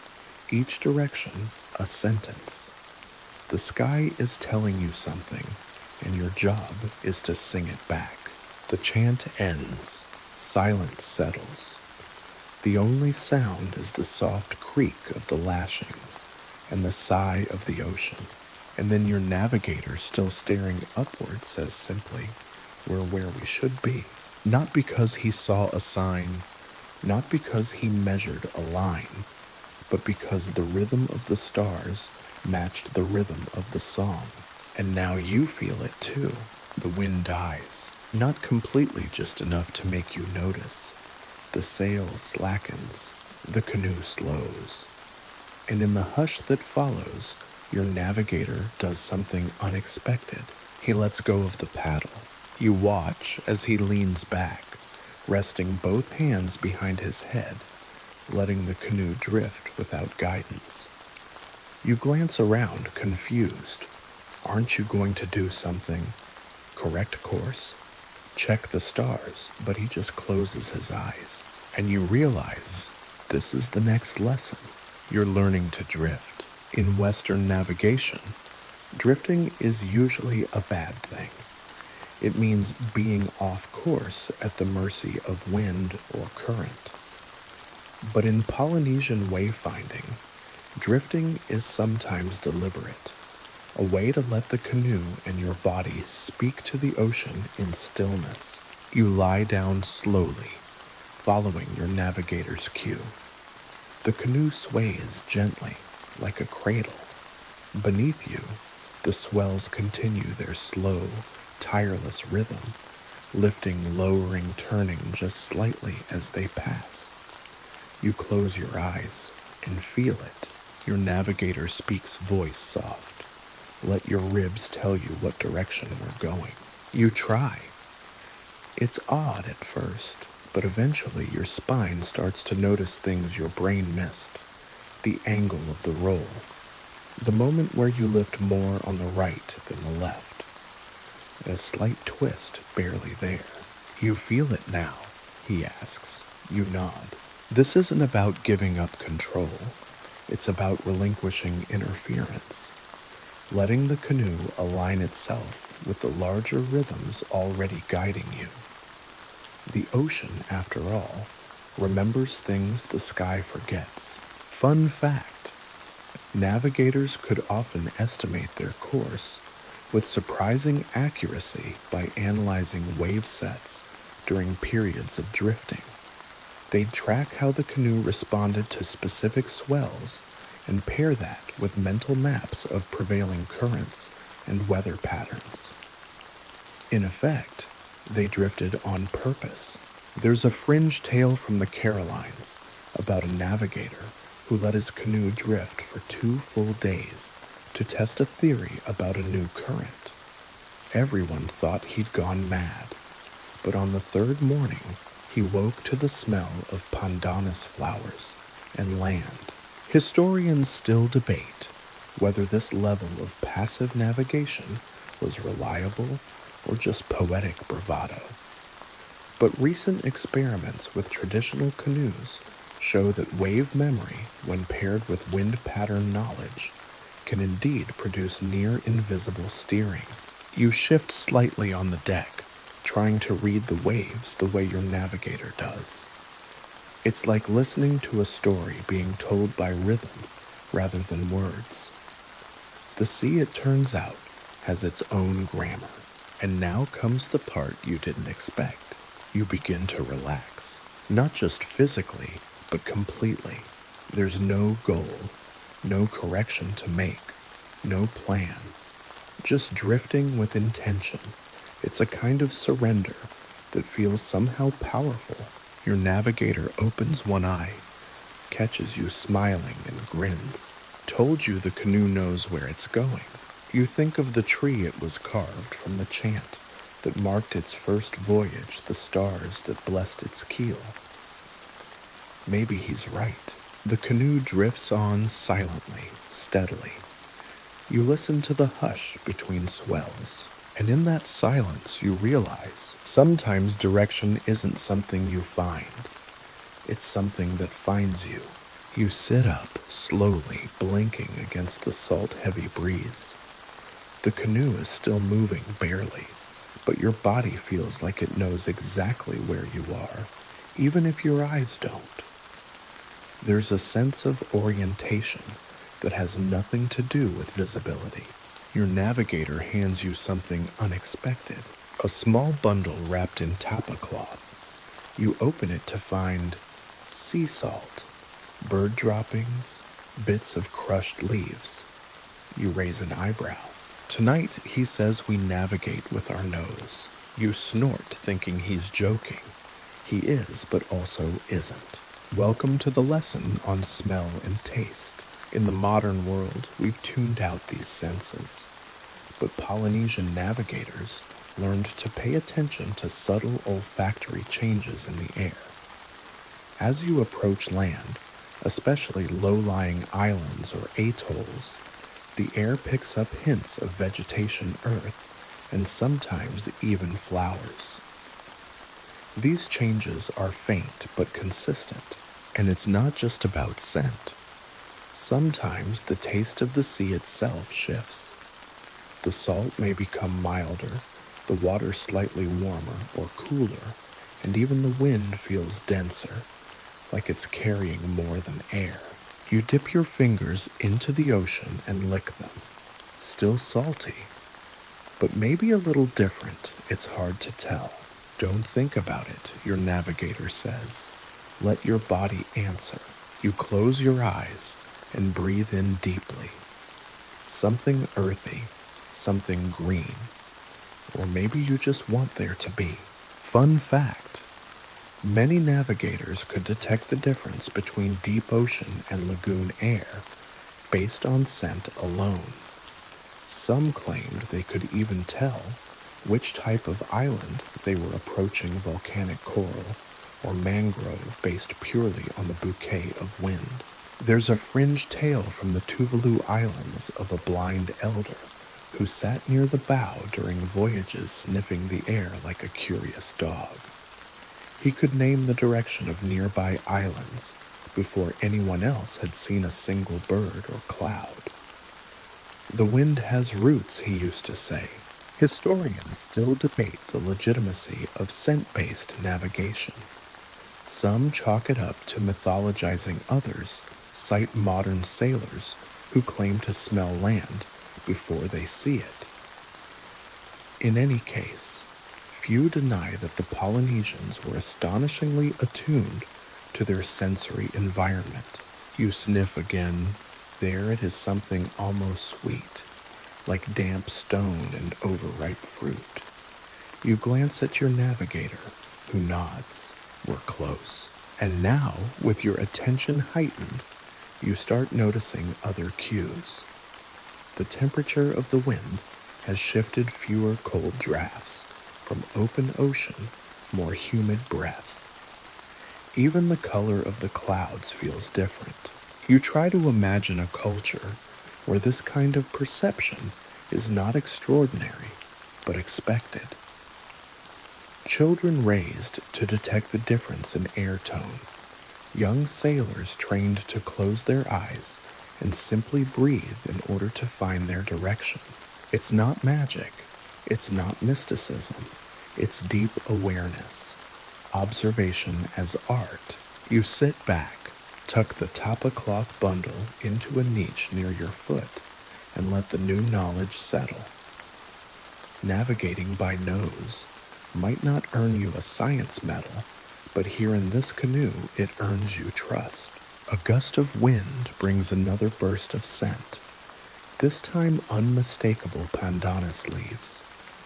each direction a sentence. The sky is telling you something, and your job is to sing it back. The chant ends. Silence settles. The only sound is the soft creak of the lashings and the sigh of the ocean. And then your navigator, still staring upward, says simply, "We're where we should be." Not because he saw a sign, not because he measured a line, but because the rhythm of the stars matched the rhythm of the song. And now you feel it too. The wind dies, not completely, just enough to make you notice. The sail slackens, the canoe slows. And in the hush that follows, your navigator does something unexpected. He lets go of the paddle. You watch as he leans back, resting both hands behind his head, letting the canoe drift without guidance. You glance around, confused. Aren't you going to do something? Correct course? Check the stars, but he just closes his eyes. And you realize this is the next lesson. You're learning to drift. In Western navigation, drifting is usually a bad thing. It means being off course at the mercy of wind or current. But in Polynesian wayfinding, drifting is sometimes deliberate, a way to let the canoe and your body speak to the ocean in stillness. You lie down slowly, following your navigator's cue. The canoe sways gently, like a cradle. Beneath you, the swells continue their slow, tireless rhythm, lifting, lowering, turning just slightly as they pass. You close your eyes and feel it. Your navigator speaks voice soft. Let your ribs tell you what direction we're going. You try. It's odd at first, but eventually your spine starts to notice things your brain missed. The angle of the roll. The moment where you lift more on the right than the left. A slight twist barely there. You feel it now, he asks. You nod. This isn't about giving up control. It's about relinquishing interference. Letting the canoe align itself with the larger rhythms already guiding you. The ocean, after all, remembers things the sky forgets. Fun fact, navigators could often estimate their course with surprising accuracy by analyzing wave sets during periods of drifting. They'd track how the canoe responded to specific swells and pair that with mental maps of prevailing currents and weather patterns. In effect, they drifted on purpose. There's a fringe tale from the Carolines about a navigator who let his canoe drift for 2 full days to test a theory about a new current. Everyone thought he'd gone mad, but on the 3rd morning, he woke to the smell of pandanus flowers and land. Historians still debate whether this level of passive navigation was reliable or just poetic bravado. But recent experiments with traditional canoes show that wave memory, when paired with wind pattern knowledge, can indeed produce near invisible steering. You shift slightly on the deck, trying to read the waves the way your navigator does. It's like listening to a story being told by rhythm rather than words. The sea, it turns out, has its own grammar, and now comes the part you didn't expect. You begin to relax, not just physically, but completely. There's no goal, no correction to make, no plan, just drifting with intention. It's a kind of surrender that feels somehow powerful. Your navigator opens one eye, catches you smiling and grins. Told you the canoe knows where it's going. You think of the tree it was carved from, the chant that marked its first voyage, the stars that blessed its keel. Maybe he's right. The canoe drifts on silently, steadily. You listen to the hush between swells, and in that silence you realize sometimes direction isn't something you find. It's something that finds you. You sit up, slowly blinking against the salt-heavy breeze. The canoe is still moving barely, but your body feels like it knows exactly where you are, even if your eyes don't. There's a sense of orientation that has nothing to do with visibility. Your navigator hands you something unexpected, a small bundle wrapped in tapa cloth. You open it to find sea salt, bird droppings, bits of crushed leaves. You raise an eyebrow. Tonight, he says we navigate with our nose. You snort, thinking he's joking. He is, but also isn't. Welcome to the lesson on smell and taste. In the modern world, we've tuned out these senses. But Polynesian navigators learned to pay attention to subtle olfactory changes in the air. As you approach land, especially low-lying islands or atolls, the air picks up hints of vegetation, earth, and sometimes even flowers. These changes are faint but consistent, and it's not just about scent. Sometimes the taste of the sea itself shifts. The salt may become milder, the water slightly warmer or cooler, and even the wind feels denser, like it's carrying more than air. You dip your fingers into the ocean and lick them. Still salty, but maybe a little different. It's hard to tell. Don't think about it, your navigator says. Let your body answer. You close your eyes and breathe in deeply. Something earthy, something green, or maybe you just want there to be. Fun fact. Many navigators could detect the difference between deep ocean and lagoon air based on scent alone. Some claimed they could even tell which type of island they were approaching, volcanic coral or mangrove, based purely on the bouquet of wind. There's a fringe tale from the Tuvalu Islands of a blind elder who sat near the bow during voyages, sniffing the air like a curious dog. He could name the direction of nearby islands before anyone else had seen a single bird or cloud. The wind has roots, he used to say. Historians still debate the legitimacy of scent-based navigation. Some chalk it up to mythologizing, others cite modern sailors who claim to smell land before they see it. In any case, few deny that the Polynesians were astonishingly attuned to their sensory environment. You sniff again. There it is, something almost sweet, like damp stone and overripe fruit. You glance at your navigator, who nods. We're close. And now, with your attention heightened, you start noticing other cues. The temperature of the wind has shifted, fewer cold drafts. From open ocean, more humid breath. Even the color of the clouds feels different. You try to imagine a culture where this kind of perception is not extraordinary, but expected. Children raised to detect the difference in air tone. Young sailors trained to close their eyes and simply breathe in order to find their direction. It's not magic. It's not mysticism. It's deep awareness. Observation as art. You sit back, tuck the tapa cloth bundle into a niche near your foot, and let the new knowledge settle. Navigating by nose might not earn you a science medal, but here in this canoe it earns you trust. A gust of wind brings another burst of scent, this time unmistakable pandanus leaves,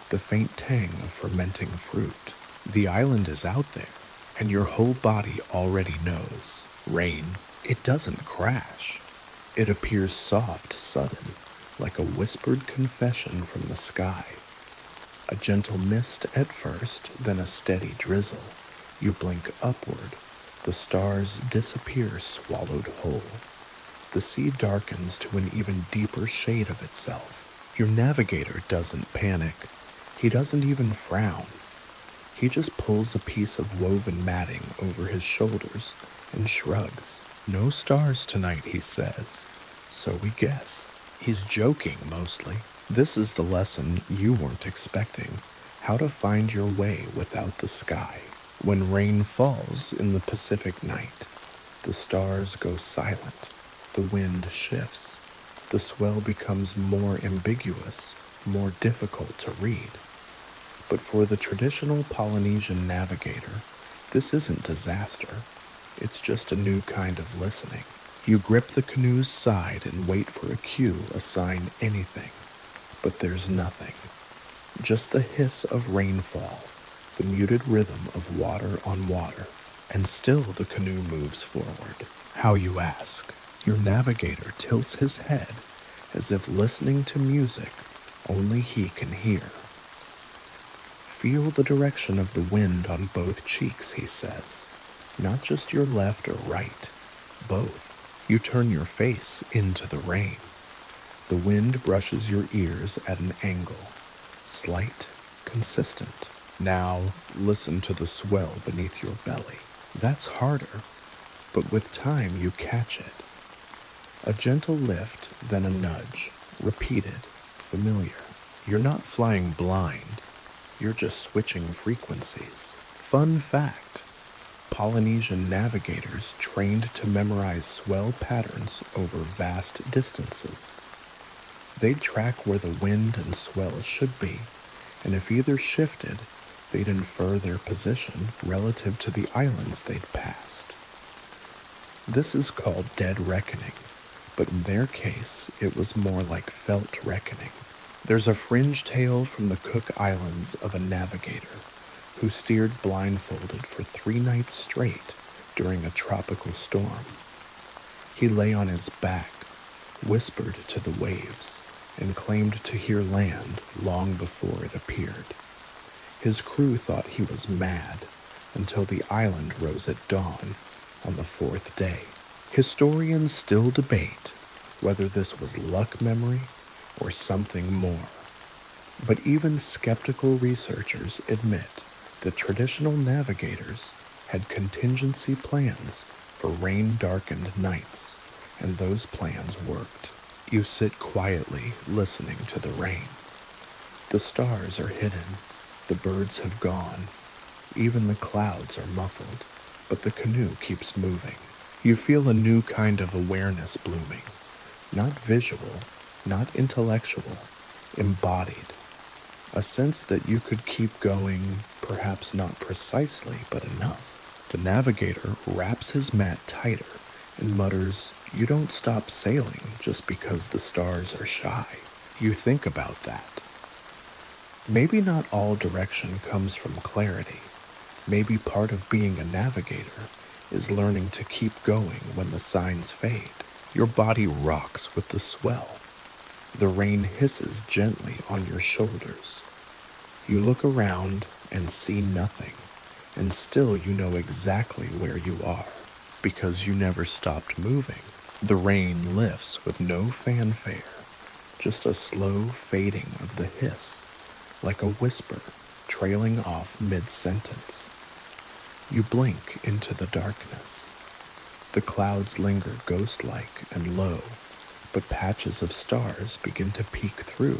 the faint tang of fermenting fruit. The island is out there, and your whole body already knows. Rain, it doesn't crash. It appears soft, sudden, like a whispered confession from the sky. A gentle mist at first, then a steady drizzle. You blink upward. The stars disappear swallowed whole. The sea darkens to an even deeper shade of itself. Your navigator doesn't panic. He doesn't even frown. He just pulls a piece of woven matting over his shoulders and shrugs. No stars tonight, he says. So we guess. He's joking mostly. This is the lesson you weren't expecting. How to find your way without the sky. When rain falls in the Pacific night, the stars go silent. The wind shifts. The swell becomes more ambiguous, more difficult to read. But for the traditional Polynesian navigator, this isn't disaster. It's just a new kind of listening. You grip the canoe's side and wait for a cue, a sign, anything. But there's nothing. Just the hiss of rainfall, the muted rhythm of water on water, and still the canoe moves forward. How, you ask? Your navigator tilts his head as if listening to music only he can hear. Feel the direction of the wind on both cheeks, he says. Not just your left or right, both. You turn your face into the rain. The wind brushes your ears at an angle, slight, consistent. Now listen to the swell beneath your belly. That's harder, but with time you catch it. A gentle lift, then a nudge, repeated, familiar. You're not flying blind, you're just switching frequencies. Fun fact, Polynesian navigators trained to memorize swell patterns over vast distances. They'd track where the wind and swells should be, and if either shifted, they'd infer their position relative to the islands they'd passed. This is called dead reckoning, but in their case, it was more like felt reckoning. There's a fringe tale from the Cook Islands of a navigator who steered blindfolded for 3 nights straight during a tropical storm. He lay on his back, whispered to the waves, and claimed to hear land long before it appeared. His crew thought he was mad until the island rose at dawn on the 4th day. Historians still debate whether this was luck memory or something more. But even skeptical researchers admit that traditional navigators had contingency plans for rain-darkened nights, and those plans worked. You sit quietly listening to the rain. The stars are hidden, the birds have gone, even the clouds are muffled, but the canoe keeps moving. You feel a new kind of awareness blooming, not visual, not intellectual, embodied. A sense that you could keep going, perhaps not precisely, but enough. The navigator wraps his mat tighter and mutters, "You don't stop sailing just because the stars are shy." You think about that. Maybe not all direction comes from clarity. Maybe part of being a navigator is learning to keep going when the signs fade. Your body rocks with the swell. The rain hisses gently on your shoulders. You look around and see nothing, and still you know exactly where you are, because you never stopped moving. The rain lifts with no fanfare, just a slow fading of the hiss, like a whisper trailing off mid-sentence. You blink into the darkness. The clouds linger ghost-like and low, but patches of stars begin to peek through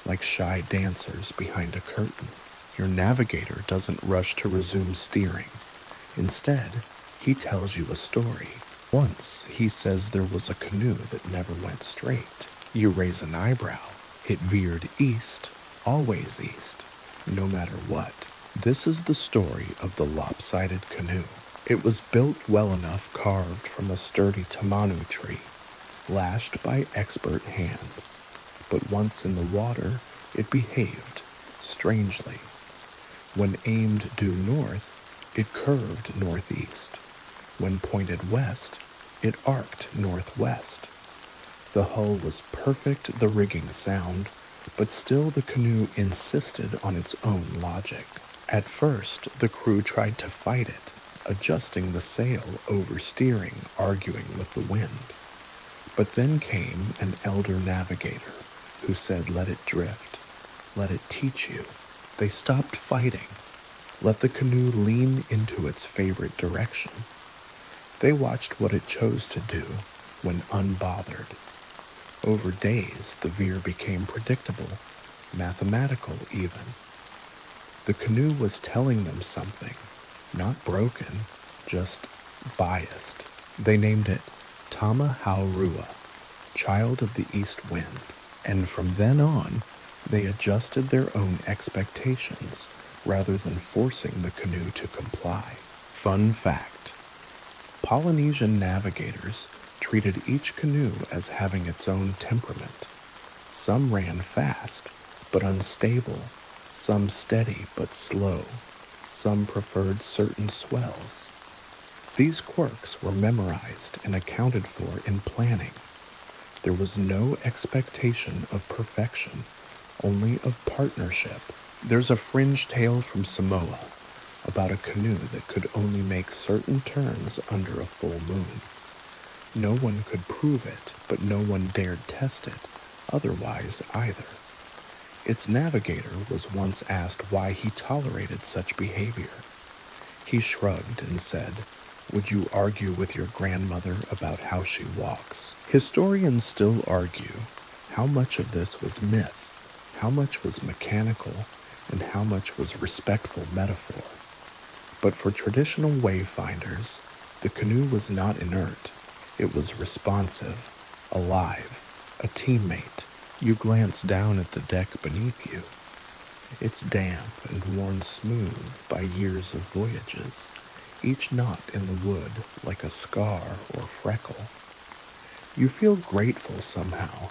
like shy dancers behind a curtain. Your navigator doesn't rush to resume steering. Instead, he tells you a story. Once, he says there was a canoe that never went straight. You raise an eyebrow. It veered east, always east, no matter what. This is the story of the lopsided canoe. It was built well enough carved from a sturdy tamanu tree, lashed by expert hands. But once in the water, it behaved strangely. When aimed due north, it curved northeast. When pointed west, it arced northwest. The hull was perfect, the rigging sound, but still the canoe insisted on its own logic. At first, the crew tried to fight it, adjusting the sail, oversteering, arguing with the wind. But then came an elder navigator who said, "Let it drift. Let it teach you." They stopped fighting. Let the canoe lean into its favorite direction. They watched what it chose to do when unbothered. Over days, the veer became predictable, mathematical even. The canoe was telling them something, not broken, just biased. They named it Tama Haurua, child of the east wind, and from then on, they adjusted their own expectations rather than forcing the canoe to comply. Fun fact: Polynesian navigators treated each canoe as having its own temperament. Some ran fast, but unstable. Some steady, but slow. Some preferred certain swells. These quirks were memorized and accounted for in planning. There was no expectation of perfection, only of partnership. There's a fringe tale from Samoa about a canoe that could only make certain turns under a full moon. No one could prove it, but no one dared test it otherwise either. Its navigator was once asked why he tolerated such behavior. He shrugged and said, "Would you argue with your grandmother about how she walks?" Historians still argue how much of this was myth, how much was mechanical, and how much was respectful metaphor. But for traditional wayfinders, the canoe was not inert. It was responsive, alive, a teammate. You glance down at the deck beneath you. It's damp and worn smooth by years of voyages, each knot in the wood like a scar or freckle. You feel grateful somehow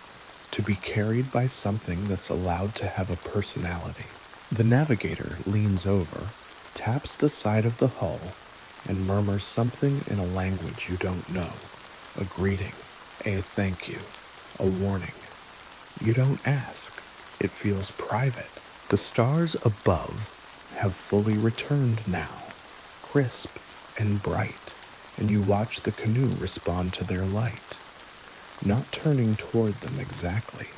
to be carried by something that's allowed to have a personality. The navigator leans over, taps the side of the hull, and murmurs something in a language you don't know. A greeting, a thank you, a warning. You don't ask. It feels private. The stars above have fully returned now, crisp and bright, and you watch the canoe respond to their light, not turning toward them exactly,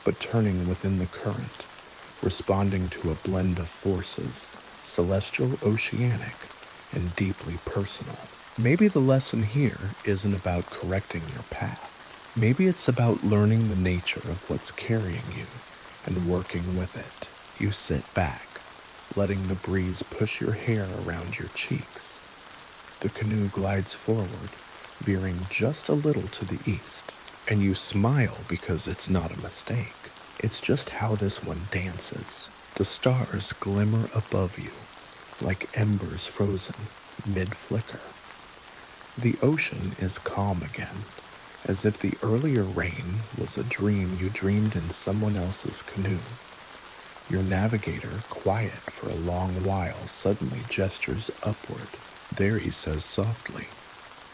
but turning within the current, responding to a blend of forces, celestial, oceanic, and deeply personal. Maybe the lesson here isn't about correcting your path. Maybe it's about learning the nature of what's carrying you and working with it. You sit back, letting the breeze push your hair around your cheeks. The canoe glides forward, veering just a little to the east, and you smile because it's not a mistake. It's just how this one dances. The stars glimmer above you, like embers frozen mid-flicker. The ocean is calm again, as if the earlier rain was a dream you dreamed in someone else's canoe. Your navigator, quiet for a long while, suddenly gestures upward. There he says softly,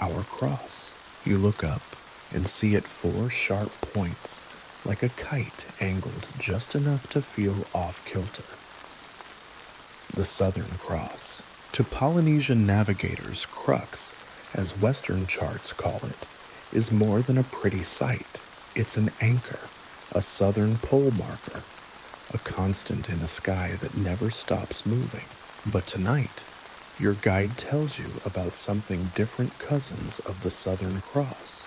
"Our cross." You look up and see it 4 sharp points, like a kite angled just enough to feel off-kilter. The Southern Cross. To Polynesian navigators, crux, as Western charts call it, is more than a pretty sight. It's an anchor, a southern pole marker, a constant in a sky that never stops moving. But tonight, your guide tells you about something different cousins of the Southern Cross,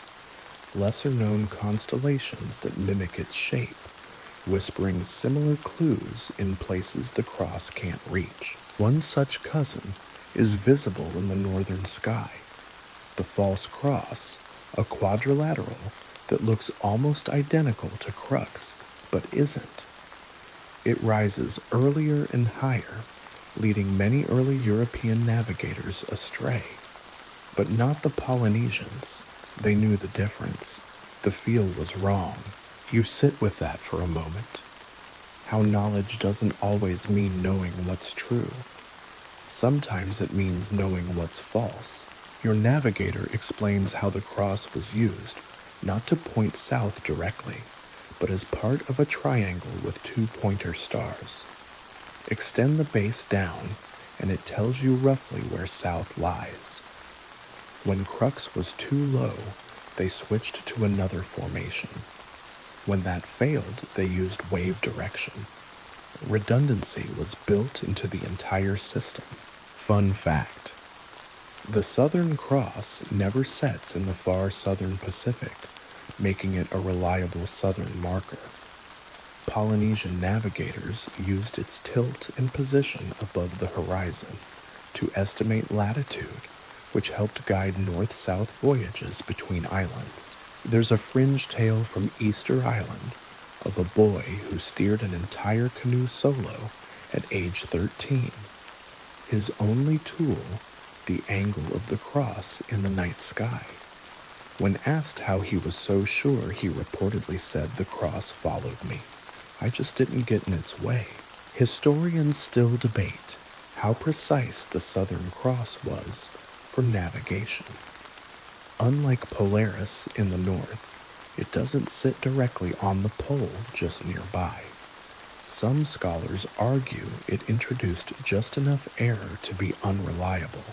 lesser-known constellations that mimic its shape, whispering similar clues in places the cross can't reach. One such cousin is visible in the northern sky, the false cross, a quadrilateral that looks almost identical to Crux, but isn't. It rises earlier and higher, leading many early European navigators astray. But not the Polynesians. They knew the difference. The feel was wrong. You sit with that for a moment. How knowledge doesn't always mean knowing what's true. Sometimes it means knowing what's false. Your navigator explains how the cross was used, not to point south directly, but as part of a triangle with 2 pointer stars. Extend the base down, and it tells you roughly where south lies. When crux was too low, they switched to another formation. When that failed, they used wave direction. Redundancy was built into the entire system. Fun fact: the Southern Cross never sets in the far southern Pacific, making it a reliable southern marker. Polynesian navigators used its tilt and position above the horizon to estimate latitude, which helped guide north-south voyages between islands. There's a fringe tale from Easter Island of a boy who steered an entire canoe solo at age 13. His only tool, the angle of the cross in the night sky. When asked how he was so sure, he reportedly said, "The cross followed me. I just didn't get in its way." Historians still debate how precise the Southern Cross was for navigation. Unlike Polaris in the north, it doesn't sit directly on the pole just nearby. Some scholars argue it introduced just enough error to be unreliable.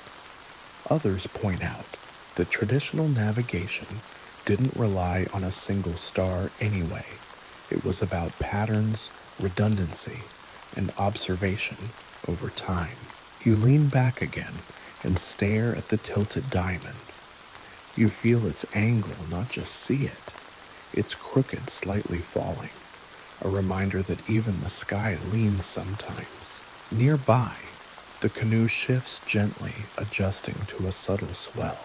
Others point out that traditional navigation didn't rely on a single star anyway. It was about patterns, redundancy, and observation over time. You lean back again and stare at the tilted diamond. You feel its angle, not just see it. It's crooked, slightly falling, a reminder that even the sky leans sometimes. Nearby, the canoe shifts gently, adjusting to a subtle swell.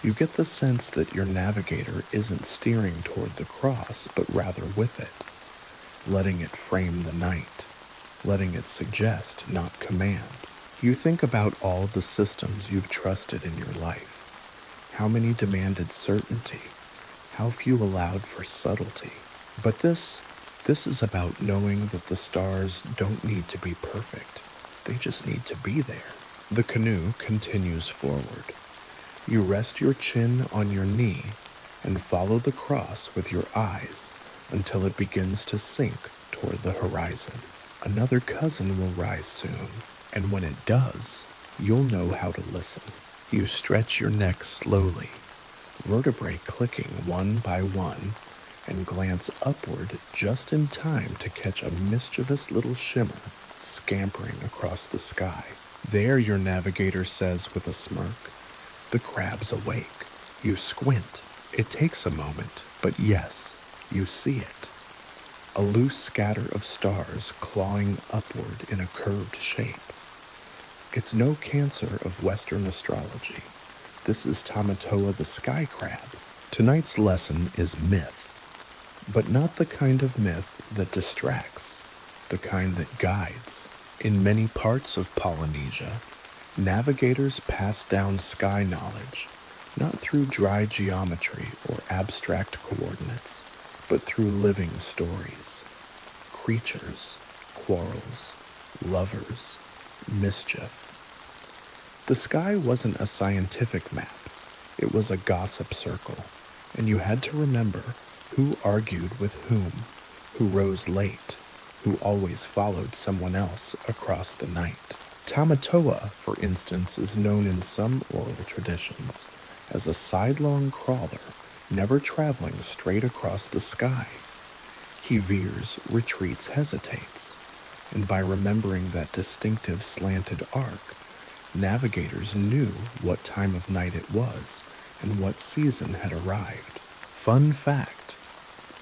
You get the sense that your navigator isn't steering toward the cross, but rather with it, letting it frame the night, letting it suggest, not command. You think about all the systems you've trusted in your life. How many demanded certainty? How few allowed for subtlety? But this is about knowing that the stars don't need to be perfect. They just need to be there. The canoe continues forward. You rest your chin on your knee and follow the cross with your eyes until it begins to sink toward the horizon. Another cousin will rise soon, and when it does, you'll know how to listen. You stretch your neck slowly, vertebrae clicking one by one, and glance upward just in time to catch a mischievous little shimmer scampering across the sky. There, your navigator says with a smirk, "The crab's awake." You squint. It takes a moment, but yes, you see it. A loose scatter of stars clawing upward in a curved shape. It's no Cancer of Western astrology. This is Tamatoa the sky crab. Tonight's lesson is myth, but not the kind of myth that distracts, the kind that guides. In many parts of Polynesia, navigators pass down sky knowledge, not through dry geometry or abstract coordinates, but through living stories. Creatures, quarrels, lovers, mischief. The sky wasn't a scientific map. It was a gossip circle, and you had to remember who argued with whom, who rose late, who always followed someone else across the night. Tamatoa, for instance, is known in some oral traditions as a sidelong crawler, never traveling straight across the sky. He veers, retreats, hesitates, and by remembering that distinctive slanted arc, navigators knew what time of night it was and what season had arrived. Fun fact: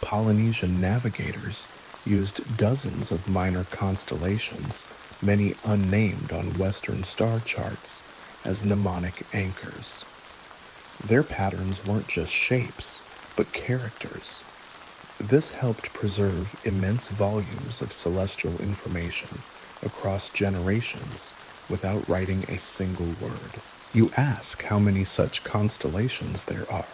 Polynesian navigators used dozens of minor constellations, many unnamed on Western star charts, as mnemonic anchors. Their patterns weren't just shapes, but characters. This helped preserve immense volumes of celestial information across generations without writing a single word. You ask how many such constellations there are.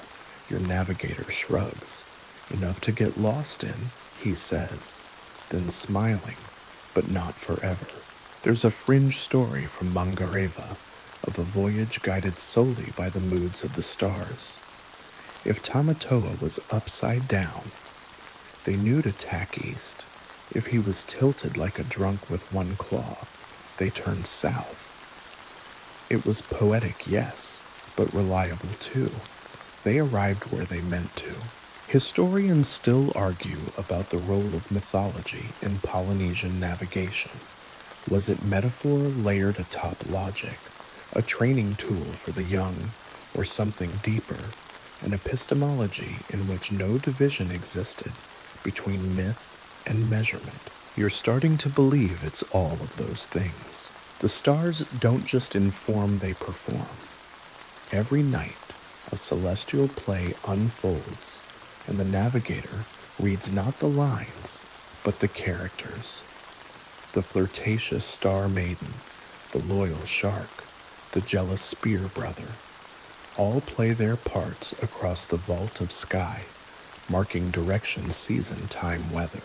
Your navigator shrugs. Enough to get lost in, he says, then smiling, but not forever. There's a fringe story from Mangareva of a voyage guided solely by the moods of the stars. If Tamatoa was upside down, they knew to tack east. If he was tilted like a drunk with one claw, they turned south. It was poetic, yes, but reliable too. They arrived where they meant to. Historians still argue about the role of mythology in Polynesian navigation. Was it metaphor layered atop logic, a training tool for the young, or something deeper, an epistemology in which no division existed between myth and measurement? You're starting to believe it's all of those things. The stars don't just inform, they perform. Every night, a celestial play unfolds, and the navigator reads not the lines, but the characters. The flirtatious star maiden, the loyal shark, the jealous spear brother, all play their parts across the vault of sky, marking direction, season, time, weather.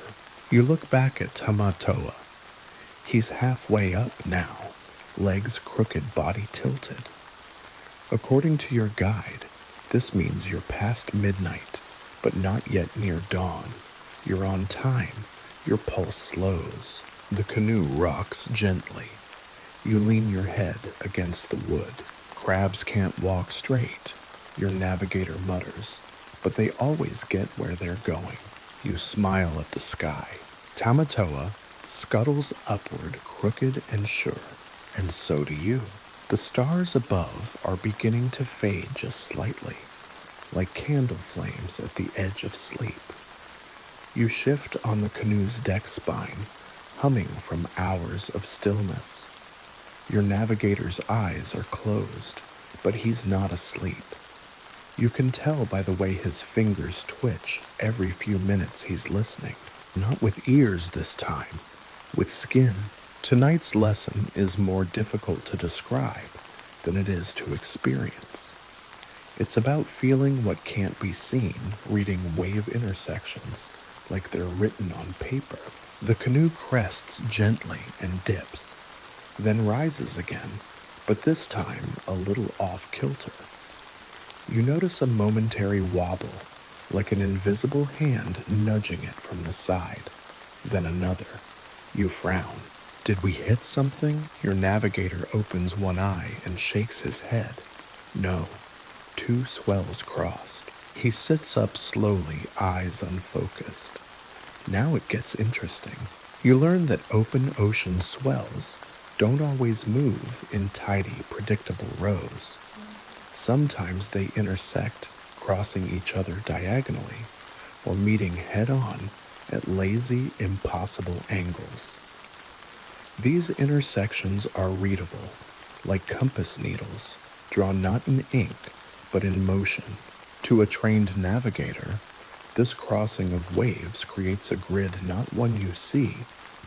You look back at Tamatoa. He's halfway up now, legs crooked, body tilted. According to your guide, this means you're past midnight, but not yet near dawn. You're on time. Your pulse slows. The canoe rocks gently. You lean your head against the wood. Crabs can't walk straight, your navigator mutters, but they always get where they're going. You smile at the sky. Tamatoa scuttles upward, crooked and sure, and so do you. The stars above are beginning to fade just slightly, like candle flames at the edge of sleep. You shift on the canoe's deck spine, humming from hours of stillness. Your navigator's eyes are closed, but he's not asleep. You can tell by the way his fingers twitch every few minutes he's listening. Not with ears this time, with skin. Tonight's lesson is more difficult to describe than it is to experience. It's about feeling what can't be seen, reading wave intersections like they're written on paper. The canoe crests gently and dips, then rises again, but this time a little off-kilter. You notice a momentary wobble, like an invisible hand nudging it from the side. Then another. You frown. Did we hit something? Your navigator opens one eye and shakes his head. No. 2 swells crossed. He sits up slowly, eyes unfocused. Now it gets interesting. You learn that open ocean swells don't always move in tidy, predictable rows. Sometimes they intersect, crossing each other diagonally, or meeting head-on at lazy, impossible angles. These intersections are readable, like compass needles, drawn not in ink, but in motion. To a trained navigator, this crossing of waves creates a grid, not one you see,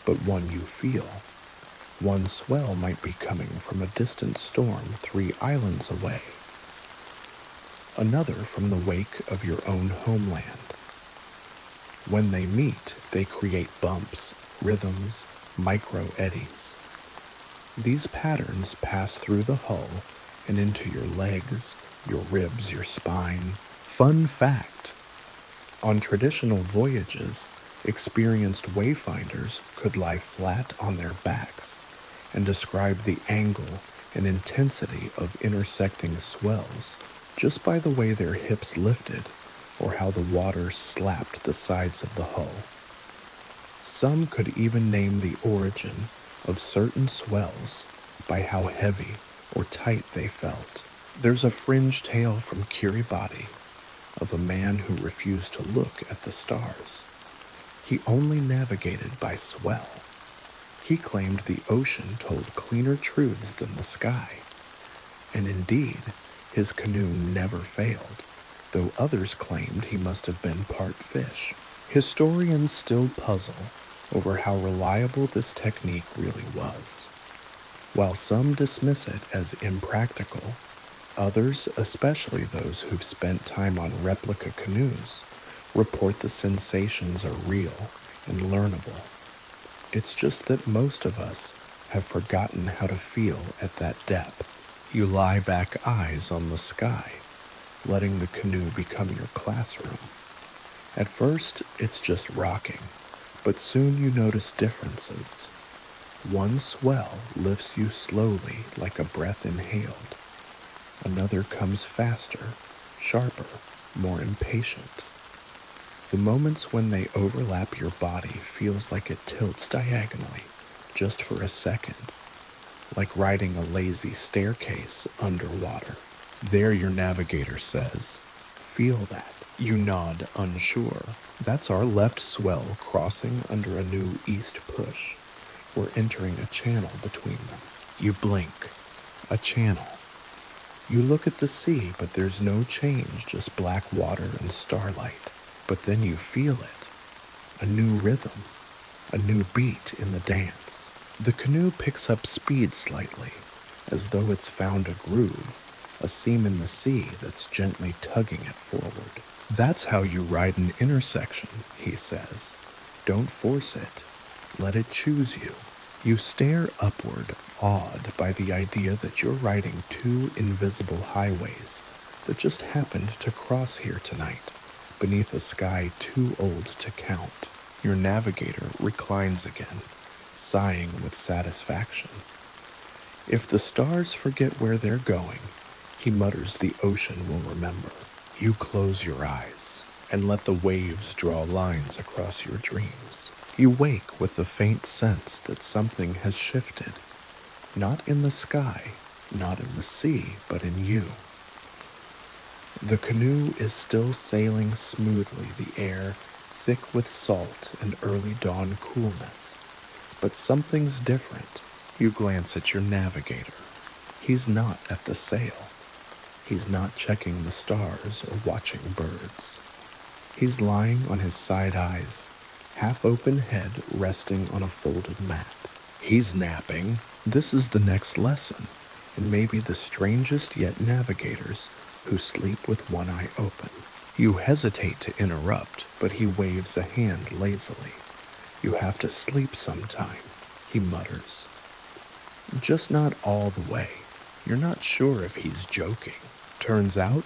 but one you feel. One swell might be coming from a distant storm 3 islands away. Another from the wake of your own homeland. When they meet, they create bumps, rhythms, micro eddies. These patterns pass through the hull and into your legs, your ribs, your spine. Fun fact: on traditional voyages, experienced wayfinders could lie flat on their backs and describe the angle and intensity of intersecting swells just by the way their hips lifted or how the water slapped the sides of the hull. Some could even name the origin of certain swells by how heavy or tight they felt. There's a fringe tale from Kiribati of a man who refused to look at the stars. He only navigated by swell. He claimed the ocean told cleaner truths than the sky. And indeed, his canoe never failed, though others claimed he must have been part fish. Historians still puzzle. over how reliable this technique really was. While some dismiss it as impractical, others, especially those who've spent time on replica canoes, report the sensations are real and learnable. It's just that most of us have forgotten how to feel at that depth. You lie back eyes on the sky, letting the canoe become your classroom. At first, it's just rocking, but soon you notice differences. One swell lifts you slowly like a breath inhaled. Another comes faster, sharper, more impatient. The moments when they overlap your body feels like it tilts diagonally, just for a second, like riding a lazy staircase underwater. There your navigator says, "Feel that." You nod, unsure. That's our left swell crossing under a new east push. We're entering a channel between them. You blink. A channel. You look at the sea, but there's no change, just black water and starlight. But then you feel it. A new rhythm. A new beat in the dance. The canoe picks up speed slightly, as though it's found a groove, a seam in the sea that's gently tugging it forward. That's how you ride an intersection, he says. Don't force it. Let it choose you. You stare upward, awed by the idea that you're riding two invisible highways that just happened to cross here tonight, beneath a sky too old to count. Your navigator reclines again, sighing with satisfaction. If the stars forget where they're going, he mutters the ocean will remember. You close your eyes and let the waves draw lines across your dreams. You wake with the faint sense that something has shifted, not in the sky, not in the sea, but in you. The canoe is still sailing smoothly, the air thick with salt and early dawn coolness. But something's different. You glance at your navigator. He's not at the sail. He's not checking the stars or watching birds. He's lying on his side eyes, half-open head resting on a folded mat. He's napping. This is the next lesson, and maybe the strangest yet navigators who sleep with one eye open. You hesitate to interrupt, but he waves a hand lazily. You have to sleep sometime, he mutters. Just not all the way. You're not sure if he's joking. Turns out,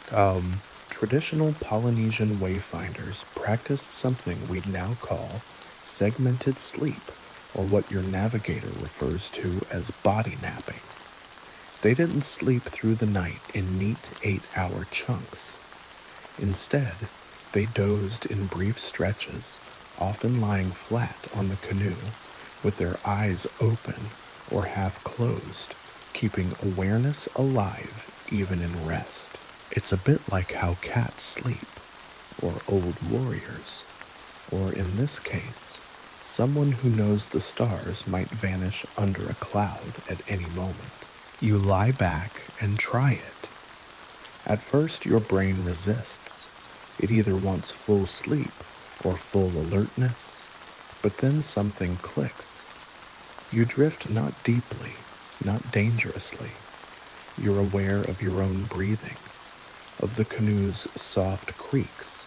traditional Polynesian wayfinders practiced something we'd now call segmented sleep, or what your navigator refers to as body napping. They didn't sleep through the night in neat 8-hour chunks. Instead, they dozed in brief stretches, often lying flat on the canoe, with their eyes open or half closed, keeping awareness alive even in rest. It's a bit like how cats sleep, or old warriors, or in this case, someone who knows the stars might vanish under a cloud at any moment. You lie back and try it. At first, your brain resists. It either wants full sleep or full alertness, but then something clicks. You drift not deeply, not dangerously. You're aware of your own breathing, of the canoe's soft creaks,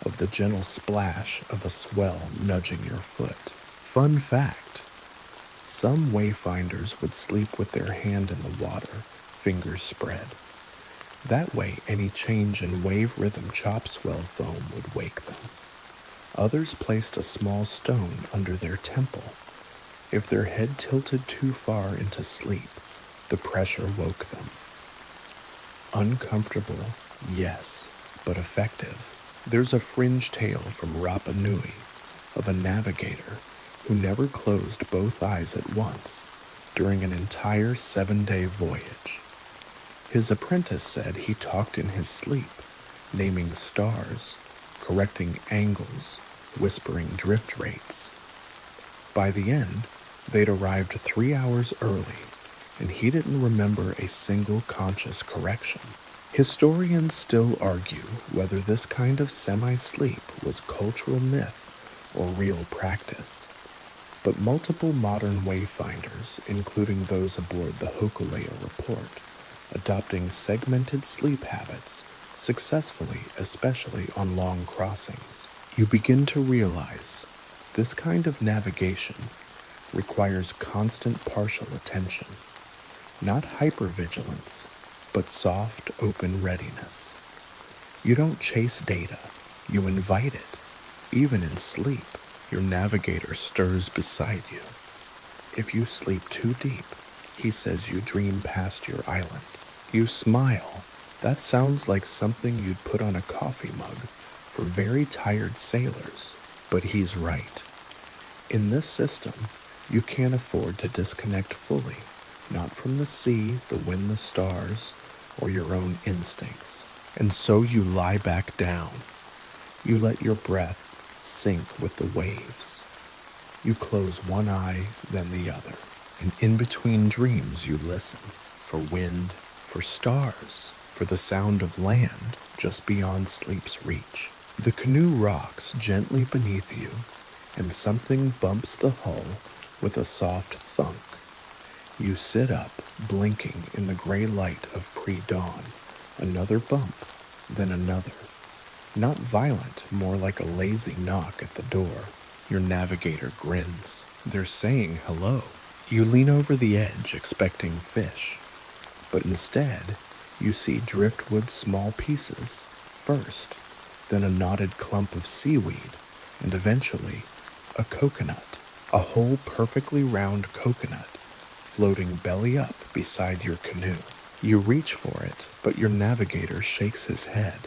of the gentle splash of a swell nudging your foot. Fun fact, some wayfinders would sleep with their hand in the water, fingers spread. That way, any change in wave rhythm chop swell foam would wake them. Others placed a small stone under their temple. If their head tilted too far into sleep, the pressure woke them. Uncomfortable, yes, but effective. There's a fringe tale from Rapa Nui of a navigator who never closed both eyes at once during an entire 7-day voyage. His apprentice said he talked in his sleep, naming stars, correcting angles, whispering drift rates. By the end, they'd arrived 3 hours early, and he didn't remember a single conscious correction. Historians still argue whether this kind of semi-sleep was cultural myth or real practice. But multiple modern wayfinders, including those aboard the Hokulea, report adopting segmented sleep habits successfully, especially on long crossings. You begin to realize this kind of navigation requires constant partial attention, not hypervigilance, but soft, open readiness. You don't chase data, you invite it. Even in sleep, your navigator stirs beside you. If you sleep too deep, he says you dream past your island. You smile. That sounds like something you'd put on a coffee mug for very tired sailors, but he's right. In this system, you can't afford to disconnect fully, not from the sea, the wind, the stars, or your own instincts. And so you lie back down. You let your breath sink with the waves. You close one eye, then the other, and in between dreams you listen for wind, for stars, for the sound of land just beyond sleep's reach. The canoe rocks gently beneath you, and something bumps the hull with a soft thunk. You sit up, blinking in the gray light of pre-dawn. Another bump, then another. Not violent, more like a lazy knock at the door. Your navigator grins. They're saying hello. You lean over the edge expecting fish, but instead, you see driftwood small pieces first, then a knotted clump of seaweed, and eventually a coconut, a whole perfectly round coconut, floating belly up beside your canoe. You reach for it, but your navigator shakes his head.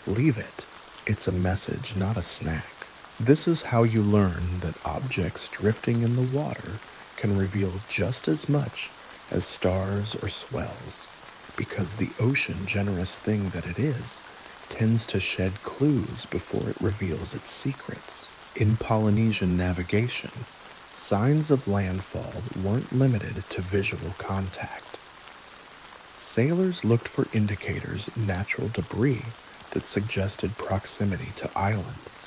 Leave it. It's a message, not a snack. This is how you learn that objects drifting in the water can reveal just as much as stars or swells, because the ocean, generous thing that it is, tends to shed clues before it reveals its secrets. In Polynesian navigation, signs of landfall weren't limited to visual contact. Sailors looked for indicators, natural debris that suggested proximity to islands.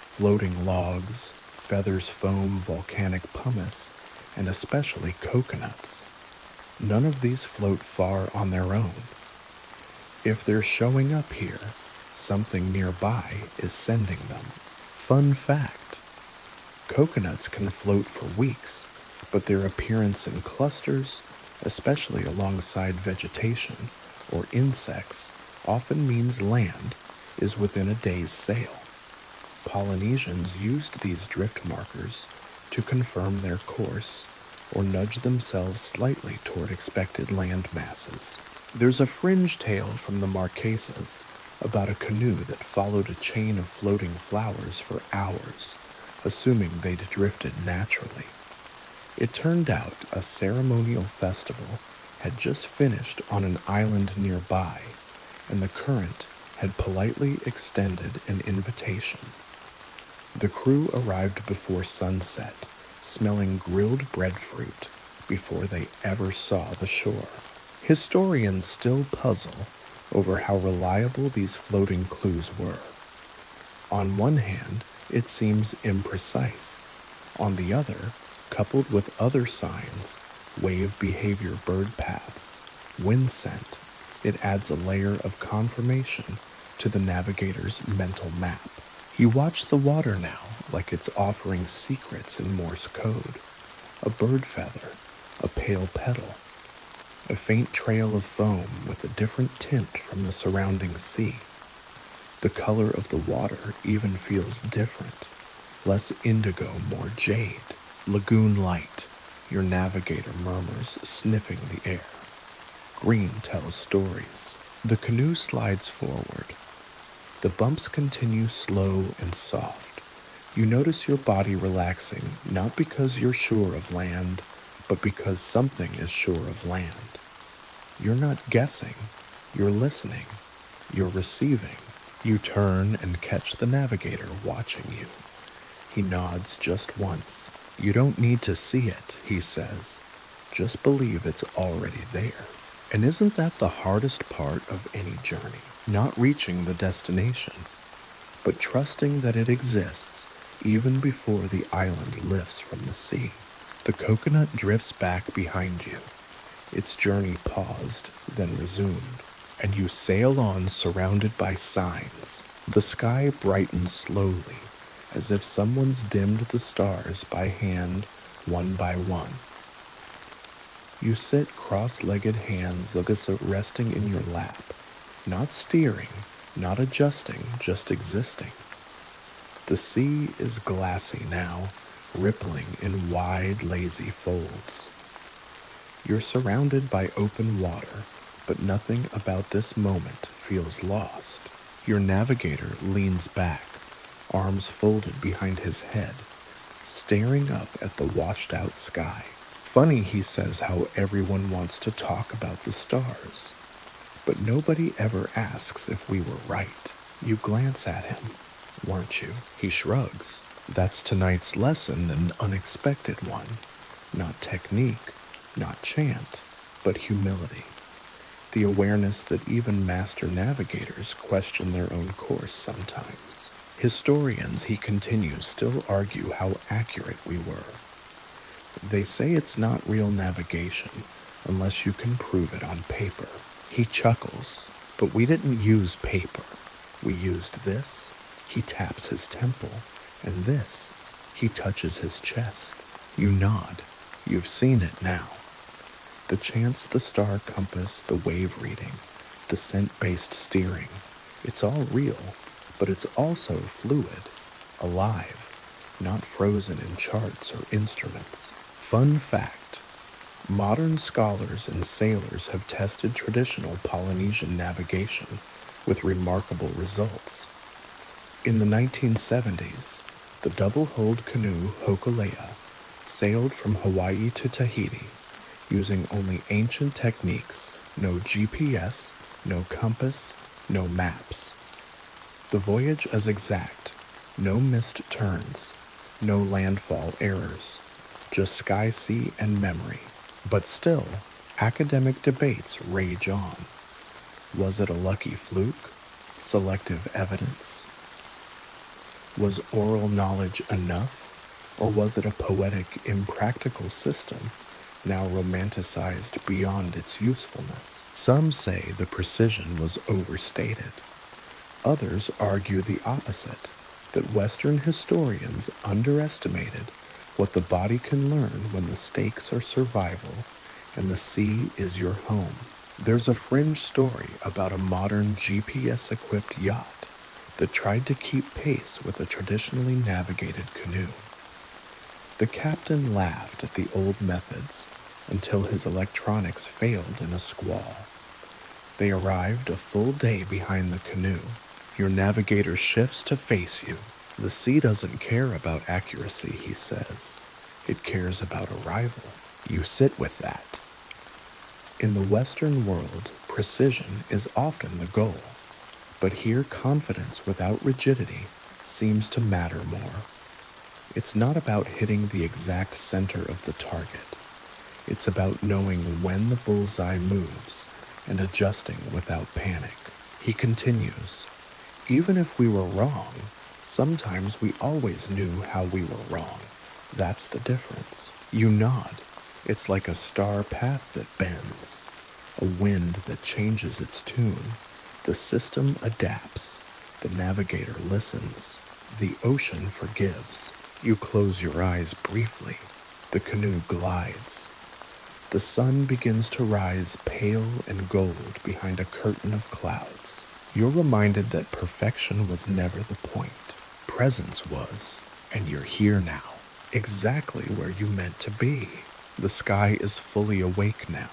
Floating logs, feathers, foam, volcanic pumice, and especially coconuts. None of these float far on their own. If they're showing up here, something nearby is sending them. Fun fact: coconuts can float for weeks, but their appearance in clusters, especially alongside vegetation or insects, often means land is within a day's sail. Polynesians used these drift markers to confirm their course or nudge themselves slightly toward expected land masses. There's a fringe tale from the Marquesas about a canoe that followed a chain of floating flowers for hours, assuming they'd drifted naturally. It turned out a ceremonial festival had just finished on an island nearby, and the current had politely extended an invitation. The crew arrived before sunset, smelling grilled breadfruit before they ever saw the shore. Historians still puzzle over how reliable these floating clues were. On one hand, it seems imprecise. On the other, coupled with other signs, wave behavior, bird paths, wind scent, it adds a layer of confirmation to the navigator's mental map. You watch the water now like it's offering secrets in Morse code. A bird feather, a pale petal, a faint trail of foam with a different tint from the surrounding sea. The color of the water even feels different, less indigo, more jade. Lagoon light, your navigator murmurs, sniffing the air. Green tells stories. The canoe slides forward. The bumps continue slow and soft. You notice your body relaxing, not because you're sure of land, but because something is sure of land. You're not guessing, you're listening, you're receiving. You turn and catch the navigator watching you. He nods just once. You don't need to see it, he says. Just believe it's already there. And isn't that the hardest part of any journey? Not reaching the destination, but trusting that it exists even before the island lifts from the sea. The coconut drifts back behind you, its journey paused, then resumed, and you sail on surrounded by signs. The sky brightens slowly, as if someone's dimmed the stars by hand, one by one. You sit cross-legged, hands resting in your lap, not steering, not adjusting, just existing. The sea is glassy now, rippling in wide, lazy folds. You're surrounded by open water, but nothing about this moment feels lost. Your navigator leans back, arms folded behind his head, staring up at the washed-out sky. Funny, he says, how everyone wants to talk about the stars, but nobody ever asks if we were right. You glance at him. Weren't you? He shrugs. That's tonight's lesson, an unexpected one. Not technique, not chant, but humility. The awareness that even master navigators question their own course sometimes. Historians, he continues, still argue how accurate we were. They say it's not real navigation unless you can prove it on paper. He chuckles, but we didn't use paper. We used this. He taps his temple, and this. He touches his chest. You nod. You've seen it now. The chants, the star compass, the wave reading, the scent-based steering. It's all real, but it's also fluid, alive, not frozen in charts or instruments. Fun fact, modern scholars and sailors have tested traditional Polynesian navigation with remarkable results. In the 1970s, the double-hulled canoe Hokulea sailed from Hawaii to Tahiti using only ancient techniques, no GPS, no compass, no maps. The voyage is exact, no missed turns, no landfall errors, just sky, sea, and memory. But still, academic debates rage on. Was it a lucky fluke? Selective evidence? Was oral knowledge enough? Or was it a poetic, impractical system, now romanticized beyond its usefulness? Some say the precision was overstated. Others argue the opposite, that Western historians underestimated what the body can learn when the stakes are survival and the sea is your home. There's a fringe story about a modern GPS-equipped yacht that tried to keep pace with a traditionally navigated canoe. The captain laughed at the old methods until his electronics failed in a squall. They arrived a full day behind the canoe. Your navigator shifts to face you. The sea doesn't care about accuracy, he says. It cares about arrival. You sit with that. In the Western world, precision is often the goal. But here, confidence without rigidity seems to matter more. It's not about hitting the exact center of the target. It's about knowing when the bullseye moves and adjusting without panic. He continues, even if we were wrong, sometimes we always knew how we were wrong. That's the difference. You nod. It's like a star path that bends, a wind that changes its tune. The system adapts. The navigator listens. The ocean forgives. You close your eyes briefly. The canoe glides. The sun begins to rise pale and gold behind a curtain of clouds. You're reminded that perfection was never the point. Presence was, and you're here now, exactly where you meant to be. The sky is fully awake now,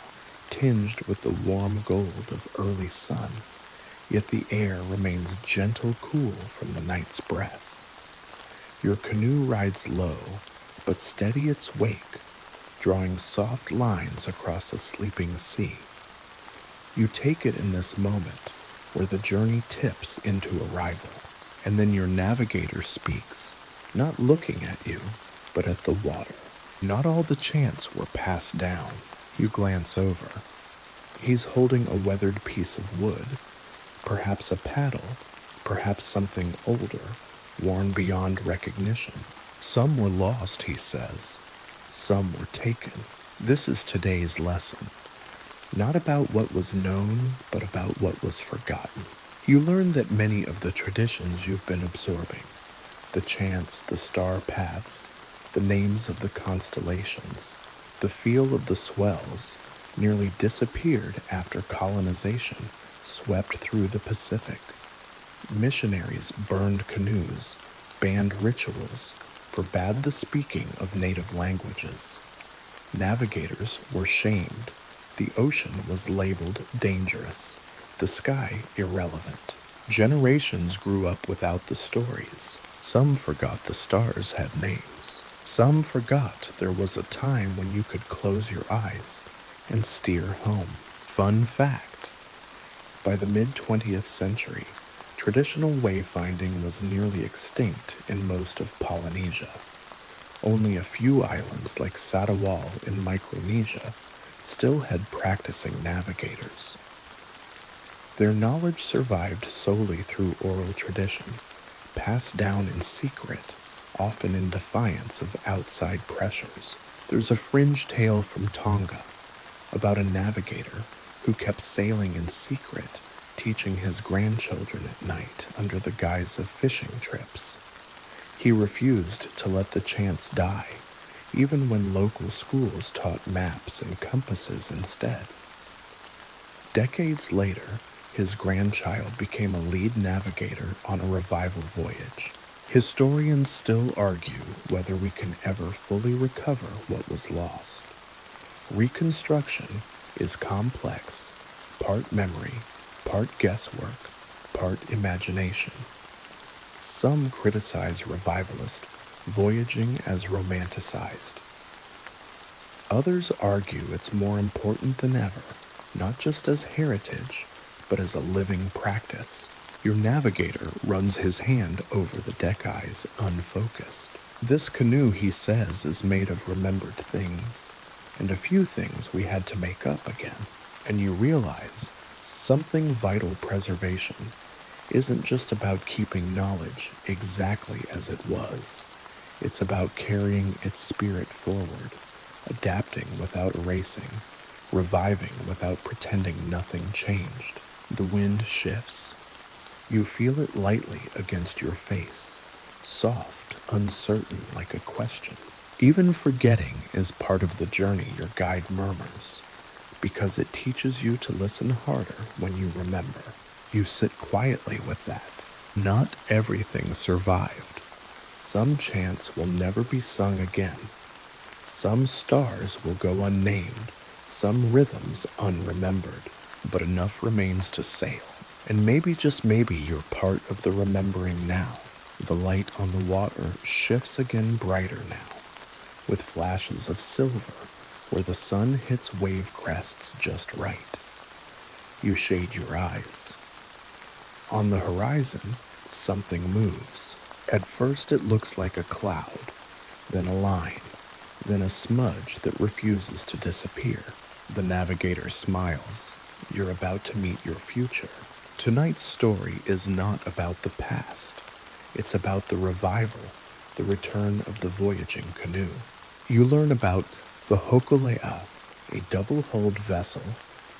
tinged with the warm gold of early sun, yet the air remains gentle cool from the night's breath. Your canoe rides low, but steady its wake, drawing soft lines across a sleeping sea. You take it in this moment, where the journey tips into arrival, and then your navigator speaks, not looking at you, but at the water. Not all the chants were passed down. You glance over. He's holding a weathered piece of wood, perhaps a paddle, perhaps something older, worn beyond recognition. Some were lost, he says. Some were taken. This is today's lesson. Not about what was known, but about what was forgotten. You learn that many of the traditions you've been absorbing, the chants, the star paths, the names of the constellations, the feel of the swells, nearly disappeared after colonization swept through the Pacific. Missionaries burned canoes, banned rituals, forbade the speaking of native languages. Navigators were shamed. The ocean was labeled dangerous, the sky irrelevant. Generations grew up without the stories. Some forgot the stars had names. Some forgot there was a time when you could close your eyes and steer home. Fun fact: by the mid-20th century, traditional wayfinding was nearly extinct in most of Polynesia. Only a few islands like Satawal in Micronesia still had practicing navigators. Their knowledge survived solely through oral tradition, passed down in secret, often in defiance of outside pressures. There's a fringe tale from Tonga about a navigator who kept sailing in secret, teaching his grandchildren at night under the guise of fishing trips. He refused to let the chants die, even when local schools taught maps and compasses instead. Decades later, his grandchild became a lead navigator on a revival voyage. Historians still argue whether we can ever fully recover what was lost. Reconstruction is complex, part memory, part guesswork, part imagination. Some criticize revivalist voyaging as romanticized. Others argue it's more important than ever, not just as heritage, but as a living practice. Your navigator runs his hand over the deck eyes unfocused. This canoe, he says, is made of remembered things, and a few things we had to make up again. And you realize something vital preservation isn't just about keeping knowledge exactly as it was. It's about carrying its spirit forward, adapting without erasing, reviving without pretending nothing changed. The wind shifts. You feel it lightly against your face, soft, uncertain, like a question. Even forgetting is part of the journey, your guide murmurs, because it teaches you to listen harder when you remember. You sit quietly with that. Not everything survived. Some chants will never be sung again. Some stars will go unnamed, some rhythms unremembered, but enough remains to sail. And maybe, just maybe, you're part of the remembering now. The light on the water shifts again brighter now, with flashes of silver where the sun hits wave crests just right. You shade your eyes. On the horizon, something moves. At first it looks like a cloud, then a line, then a smudge that refuses to disappear. The navigator smiles. You're about to meet your future. Tonight's story is not about the past. It's about the revival, the return of the voyaging canoe. You learn about the Hokulea, a double-hulled vessel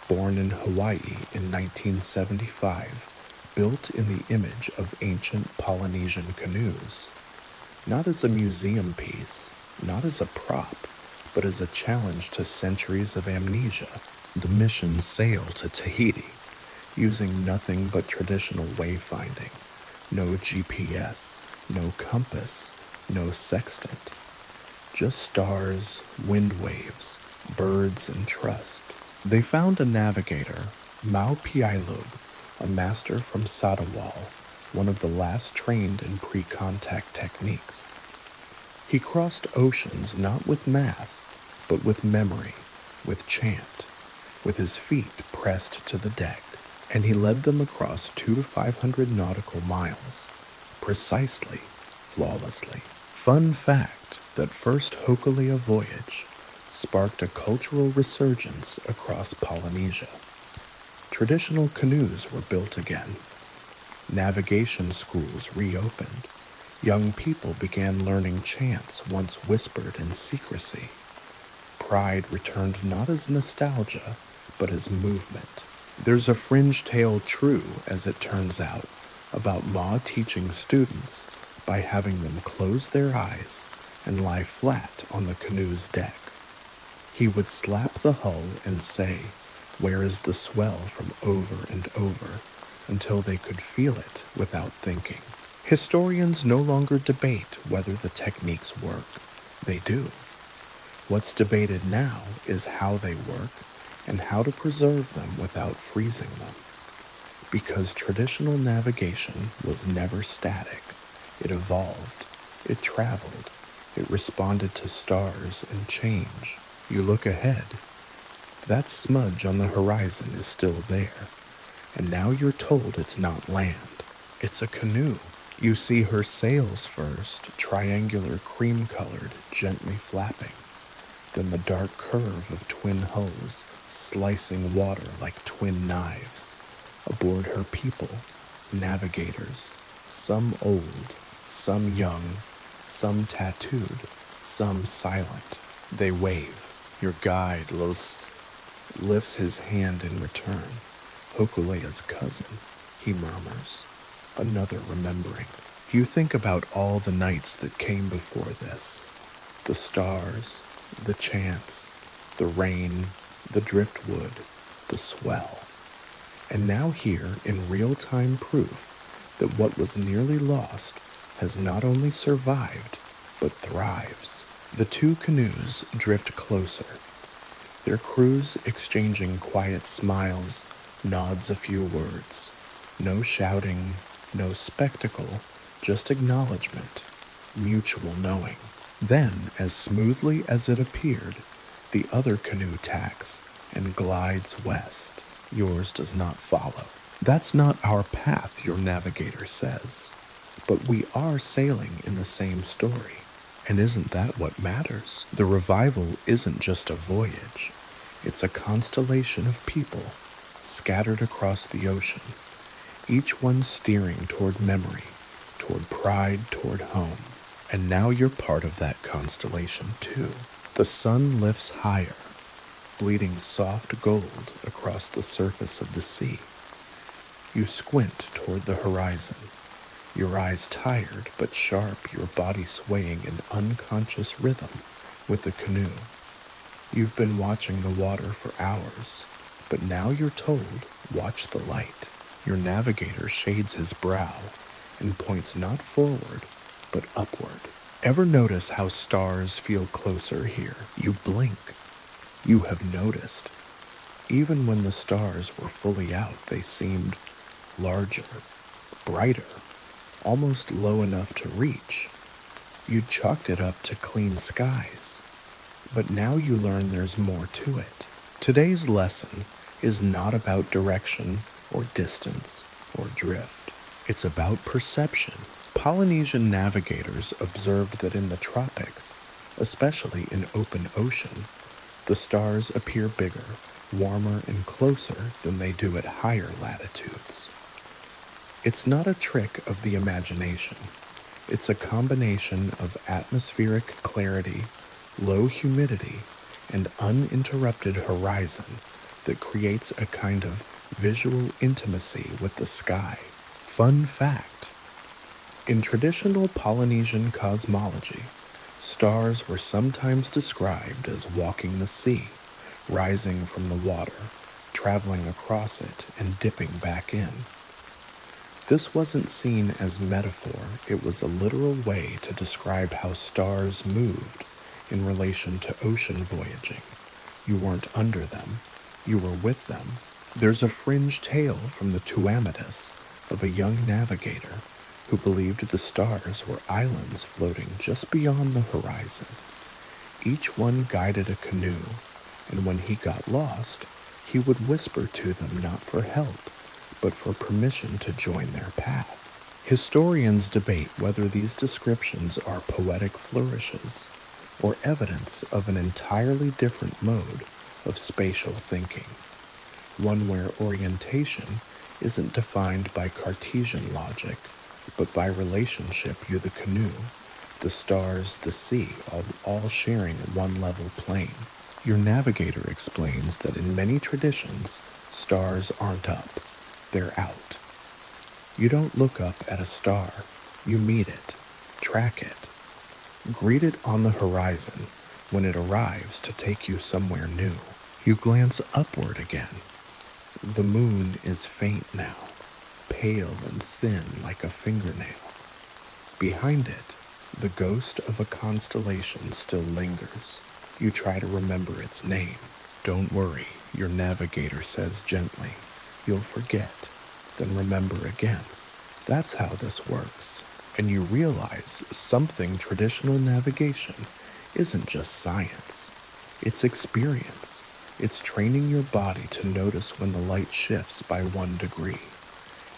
born in Hawaii in 1975, built in the image of ancient Polynesian canoes. Not as a museum piece, not as a prop, but as a challenge to centuries of amnesia. The mission sailed to Tahiti, using nothing but traditional wayfinding. No GPS, no compass, no sextant. Just stars, wind waves, birds, and trust. They found a navigator, Mau Piailug, a master from Satawal, one of the last trained in pre-contact techniques. He crossed oceans not with math, but with memory, with chant, with his feet pressed to the deck, and he led them across 200 to 500 nautical miles, precisely, flawlessly. Fun fact: that first Hokulea voyage sparked a cultural resurgence across Polynesia. Traditional canoes were built again. Navigation schools reopened. Young people began learning chants once whispered in secrecy. Pride returned not as nostalgia, but as movement. There's a fringe tale true, as it turns out, about Ma teaching students by having them close their eyes and lie flat on the canoe's deck. He would slap the hull and say, "Where is the swell?" from over and over, until they could feel it without thinking. Historians no longer debate whether the techniques work. They do. What's debated now is how they work and how to preserve them without freezing them. Because traditional navigation was never static. It evolved, it traveled, it responded to stars and change. You look ahead. That smudge on the horizon is still there, and now you're told it's not land. It's a canoe. You see her sails first, triangular cream-colored, gently flapping. Then the dark curve of twin hulls, slicing water like twin knives. Aboard her people, navigators, some old, some young, some tattooed, some silent. They wave. Your guide, lifts his hand in return. Hokulea's cousin, he murmurs. Another remembering. You think about all the nights that came before this. The stars, the chants, the rain, the driftwood, the swell. And now here in real-time proof that what was nearly lost has not only survived, but thrives. The two canoes drift closer, their crews exchanging quiet smiles, nods a few words. No shouting, no spectacle, just acknowledgement, mutual knowing. Then, as smoothly as it appeared, the other canoe tacks and glides west. Yours does not follow. That's not our path, your navigator says. But we are sailing in the same story. And isn't that what matters? The revival isn't just a voyage. It's a constellation of people scattered across the ocean, each one steering toward memory, toward pride, toward home. And now you're part of that constellation too. The sun lifts higher, bleeding soft gold across the surface of the sea. You squint toward the horizon, your eyes tired but sharp, your body swaying in unconscious rhythm with the canoe. You've been watching the water for hours, but now you're told, watch the light. Your navigator shades his brow and points not forward, but upward. Ever notice how stars feel closer here? You blink. You have noticed. Even when the stars were fully out, they seemed larger, brighter, almost low enough to reach. You'd chalked it up to clean skies. But now you learn there's more to it. Today's lesson is not about direction or distance or drift. It's about perception. Polynesian navigators observed that in the tropics, especially in open ocean, the stars appear bigger, warmer, and closer than they do at higher latitudes. It's not a trick of the imagination. It's a combination of atmospheric clarity, low humidity, and uninterrupted horizon that creates a kind of visual intimacy with the sky. Fun fact: in traditional Polynesian cosmology, stars were sometimes described as walking the sea, rising from the water, traveling across it, and dipping back in. This wasn't seen as metaphor, it was a literal way to describe how stars moved in relation to ocean voyaging. You weren't under them, you were with them. There's a fringe tale from the Tuamitis of a young navigator who believed the stars were islands floating just beyond the horizon. Each one guided a canoe, and when he got lost, he would whisper to them not for help, but for permission to join their path. Historians debate whether these descriptions are poetic flourishes or evidence of an entirely different mode of spatial thinking, one where orientation isn't defined by Cartesian logic, but by relationship you the canoe, the stars, the sea, all sharing one level plane. Your navigator explains that in many traditions, stars aren't up, they're out. You don't look up at a star, you meet it, track it, greet it on the horizon when it arrives to take you somewhere new. You glance upward again. The moon is faint now, pale and thin like a fingernail. Behind it, the ghost of a constellation still lingers. You try to remember its name. Don't worry, your navigator says gently. You'll forget, then remember again. That's how this works. And you realize something traditional navigation isn't just science. It's experience. It's training your body to notice when the light shifts by 1 degree.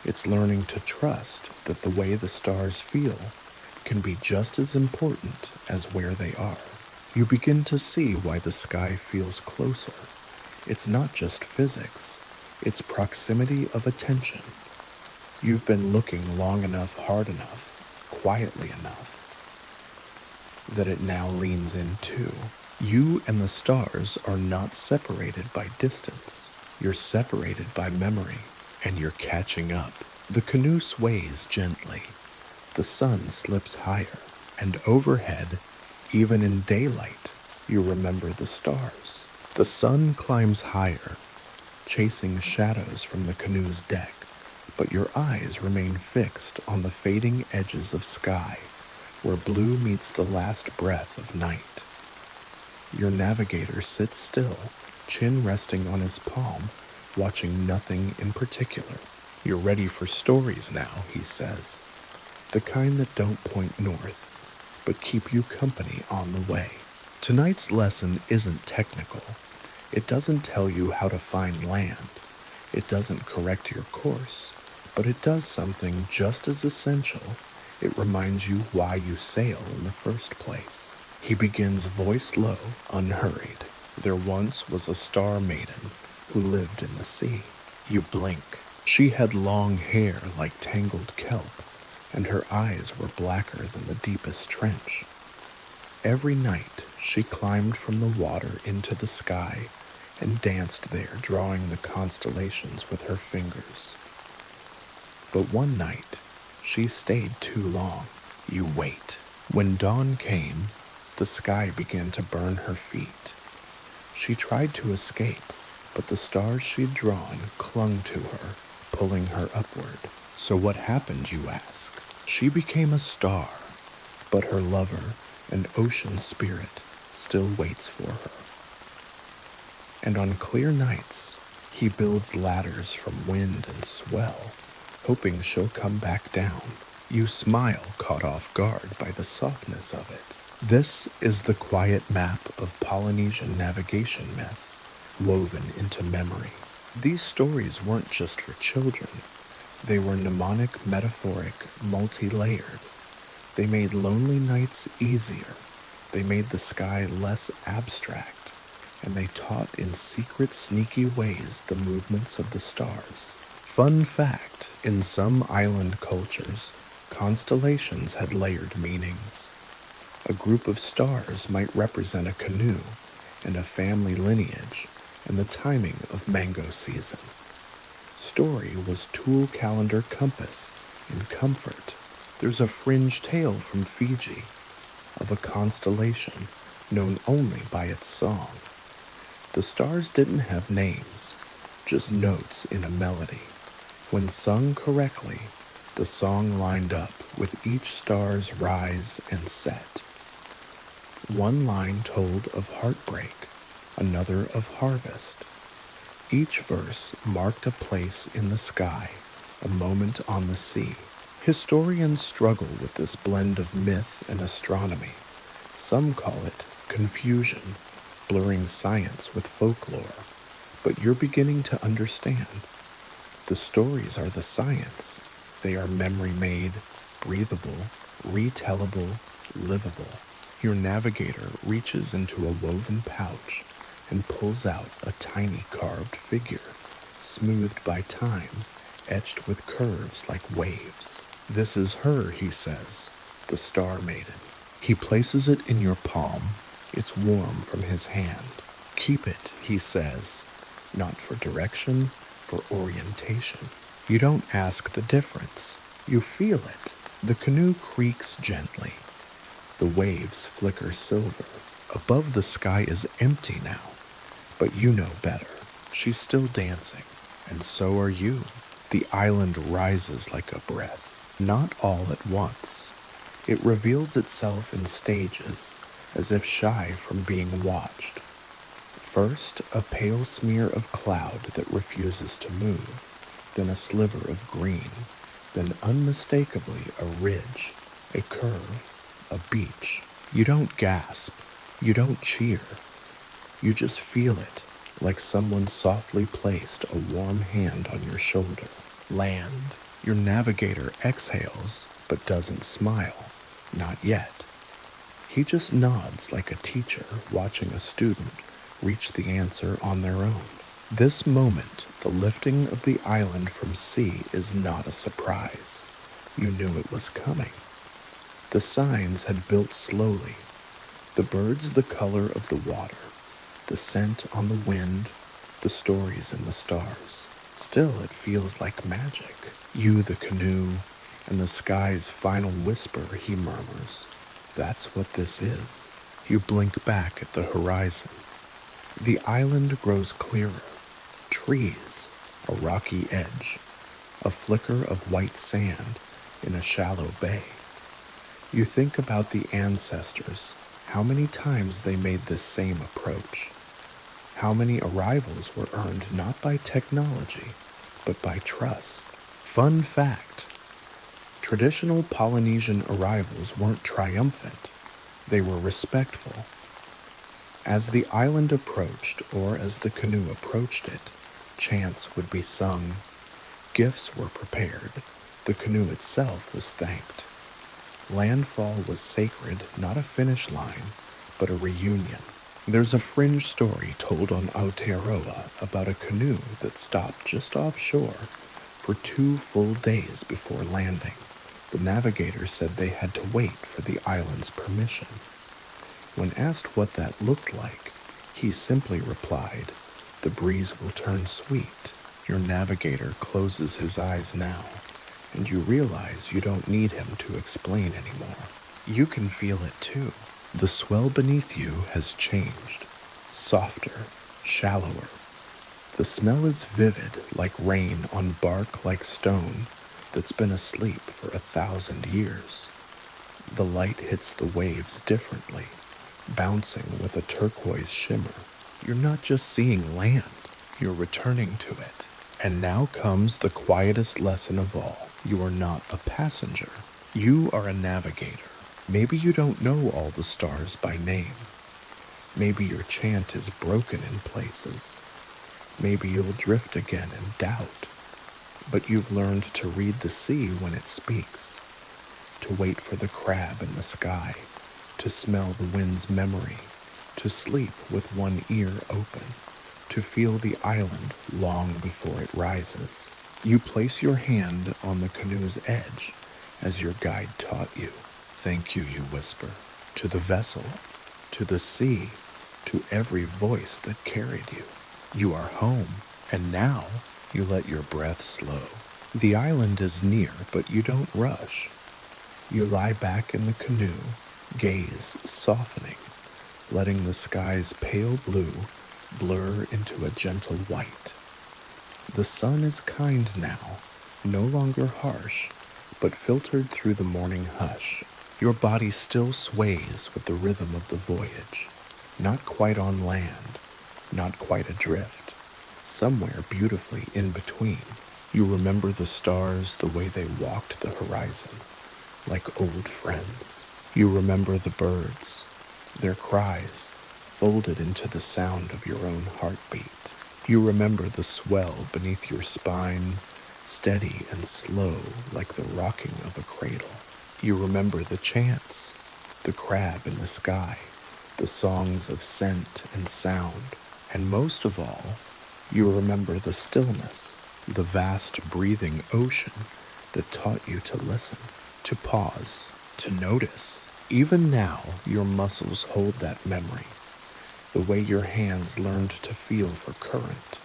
It's learning to trust that the way the stars feel can be just as important as where they are. You begin to see why the sky feels closer. It's not just physics, it's proximity of attention. You've been looking long enough, hard enough, quietly enough, that it now leans in too. You and the stars are not separated by distance. You're separated by memory, and you're catching up. The canoe sways gently. The sun slips higher, and overhead, even in daylight, you remember the stars. The sun climbs higher, chasing shadows from the canoe's deck, but your eyes remain fixed on the fading edges of sky, where blue meets the last breath of night. Your navigator sits still, chin resting on his palm, watching nothing in particular. You're ready for stories now, he says. The kind that don't point north, but keep you company on the way. Tonight's lesson isn't technical. It doesn't tell you how to find land. It doesn't correct your course, but it does something just as essential. It reminds you why you sail in the first place. He begins voice low, unhurried. There once was a star maiden who lived in the sea. You blink. She had long hair like tangled kelp, and her eyes were blacker than the deepest trench. Every night she climbed from the water into the sky and danced there, drawing the constellations with her fingers. But one night, she stayed too long. You wait. When dawn came, the sky began to burn her feet. She tried to escape, but the stars she'd drawn clung to her, pulling her upward. So what happened, you ask? She became a star, but her lover, an ocean spirit, still waits for her. And on clear nights, he builds ladders from wind and swell, hoping she'll come back down. You smile, caught off guard by the softness of it. This is the quiet map of Polynesian navigation myth, woven into memory. These stories weren't just for children. They were mnemonic, metaphoric, multi-layered. They made lonely nights easier. They made the sky less abstract, and they taught in secret, sneaky ways the movements of the stars. Fun fact, in some island cultures, constellations had layered meanings. A group of stars might represent a canoe and a family lineage and the timing of mango season. Story was tool, calendar, compass, and comfort. There's a fringe tale from Fiji of a constellation known only by its song. The stars didn't have names, just notes in a melody. When sung correctly, the song lined up with each star's rise and set. One line told of heartbreak, another of harvest. Each verse marked a place in the sky, a moment on the sea. Historians struggle with this blend of myth and astronomy. Some call it confusion, blurring science with folklore. But you're beginning to understand. The stories are the science. They are memory-made, breathable, retellable, livable. Your navigator reaches into a woven pouch and pulls out a tiny carved figure, smoothed by time, etched with curves like waves. "This is her," he says, "the Star Maiden." He places it in your palm. It's warm from his hand. "Keep it," he says, "not for direction, for orientation." You don't ask the difference. You feel it. The canoe creaks gently. The waves flicker silver. Above, the sky is empty now, but you know better. She's still dancing, and so are you. The island rises like a breath, not all at once. It reveals itself in stages, as if shy from being watched. First, a pale smear of cloud that refuses to move, then a sliver of green, then unmistakably a ridge, a curve, a beach. You don't gasp, you don't cheer. You just feel it, like someone softly placed a warm hand on your shoulder. Land. Your navigator exhales, but doesn't smile. Not yet. He just nods like a teacher watching a student reach the answer on their own. This moment, the lifting of the island from sea, is not a surprise. You knew it was coming. The signs had built slowly. The birds the color of the water, the scent on the wind, the stories in the stars. Still, it feels like magic. You, the canoe, and the sky's final whisper, he murmurs. That's what this is. You blink back at the horizon. The island grows clearer. Trees, a rocky edge, a flicker of white sand in a shallow bay. You think about the ancestors, how many times they made this same approach. How many arrivals were earned not by technology, but by trust. Fun fact, traditional Polynesian arrivals weren't triumphant, they were respectful. As the island approached, or as the canoe approached it, chants would be sung, gifts were prepared, the canoe itself was thanked. Landfall was sacred, not a finish line, but a reunion. There's a fringe story told on Aotearoa about a canoe that stopped just offshore for 2 full days before landing. The navigator said they had to wait for the island's permission. When asked what that looked like, he simply replied, "The breeze will turn sweet." Your navigator closes his eyes now, and you realize you don't need him to explain anymore. You can feel it too. The swell beneath you has changed, softer, shallower. The smell is vivid, like rain on bark like stone that's been asleep for 1,000 years. The light hits the waves differently, bouncing with a turquoise shimmer. You're not just seeing land, you're returning to it. And now comes the quietest lesson of all. You are not a passenger. You are a navigator. Maybe you don't know all the stars by name. Maybe your chant is broken in places. Maybe you'll drift again in doubt. But you've learned to read the sea when it speaks, to wait for the crab in the sky, to smell the wind's memory, to sleep with one ear open, to feel the island long before it rises. You place your hand on the canoe's edge as your guide taught you. "Thank you," you whisper, to the vessel, to the sea, to every voice that carried you. You are home, and now you let your breath slow. The island is near, but you don't rush. You lie back in the canoe, gaze softening, letting the sky's pale blue blur into a gentle white. The sun is kind now, no longer harsh, but filtered through the morning hush. Your body still sways with the rhythm of the voyage, not quite on land, not quite adrift, somewhere beautifully in between. You remember the stars the way they walked the horizon, like old friends. You remember the birds, their cries folded into the sound of your own heartbeat. You remember the swell beneath your spine, steady and slow like the rocking of a cradle. You remember the chants, the crab in the sky, the songs of scent and sound, and most of all, you remember the stillness, the vast breathing ocean that taught you to listen, to pause, to notice. Even now, your muscles hold that memory. The way your hands learned to feel for current.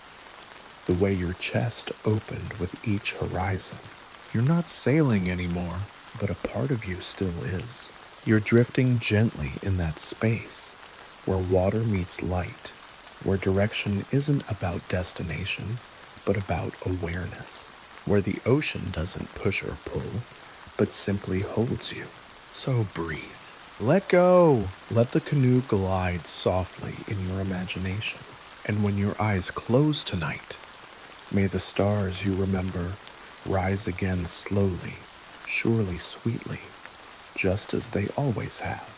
The way your chest opened with each horizon. You're not sailing anymore, but a part of you still is. You're drifting gently in that space where water meets light, where direction isn't about destination, but about awareness, where the ocean doesn't push or pull, but simply holds you. So breathe. Let go. Let the canoe glide softly in your imagination. And when your eyes close tonight, may the stars you remember rise again slowly, surely sweetly, just as they always have.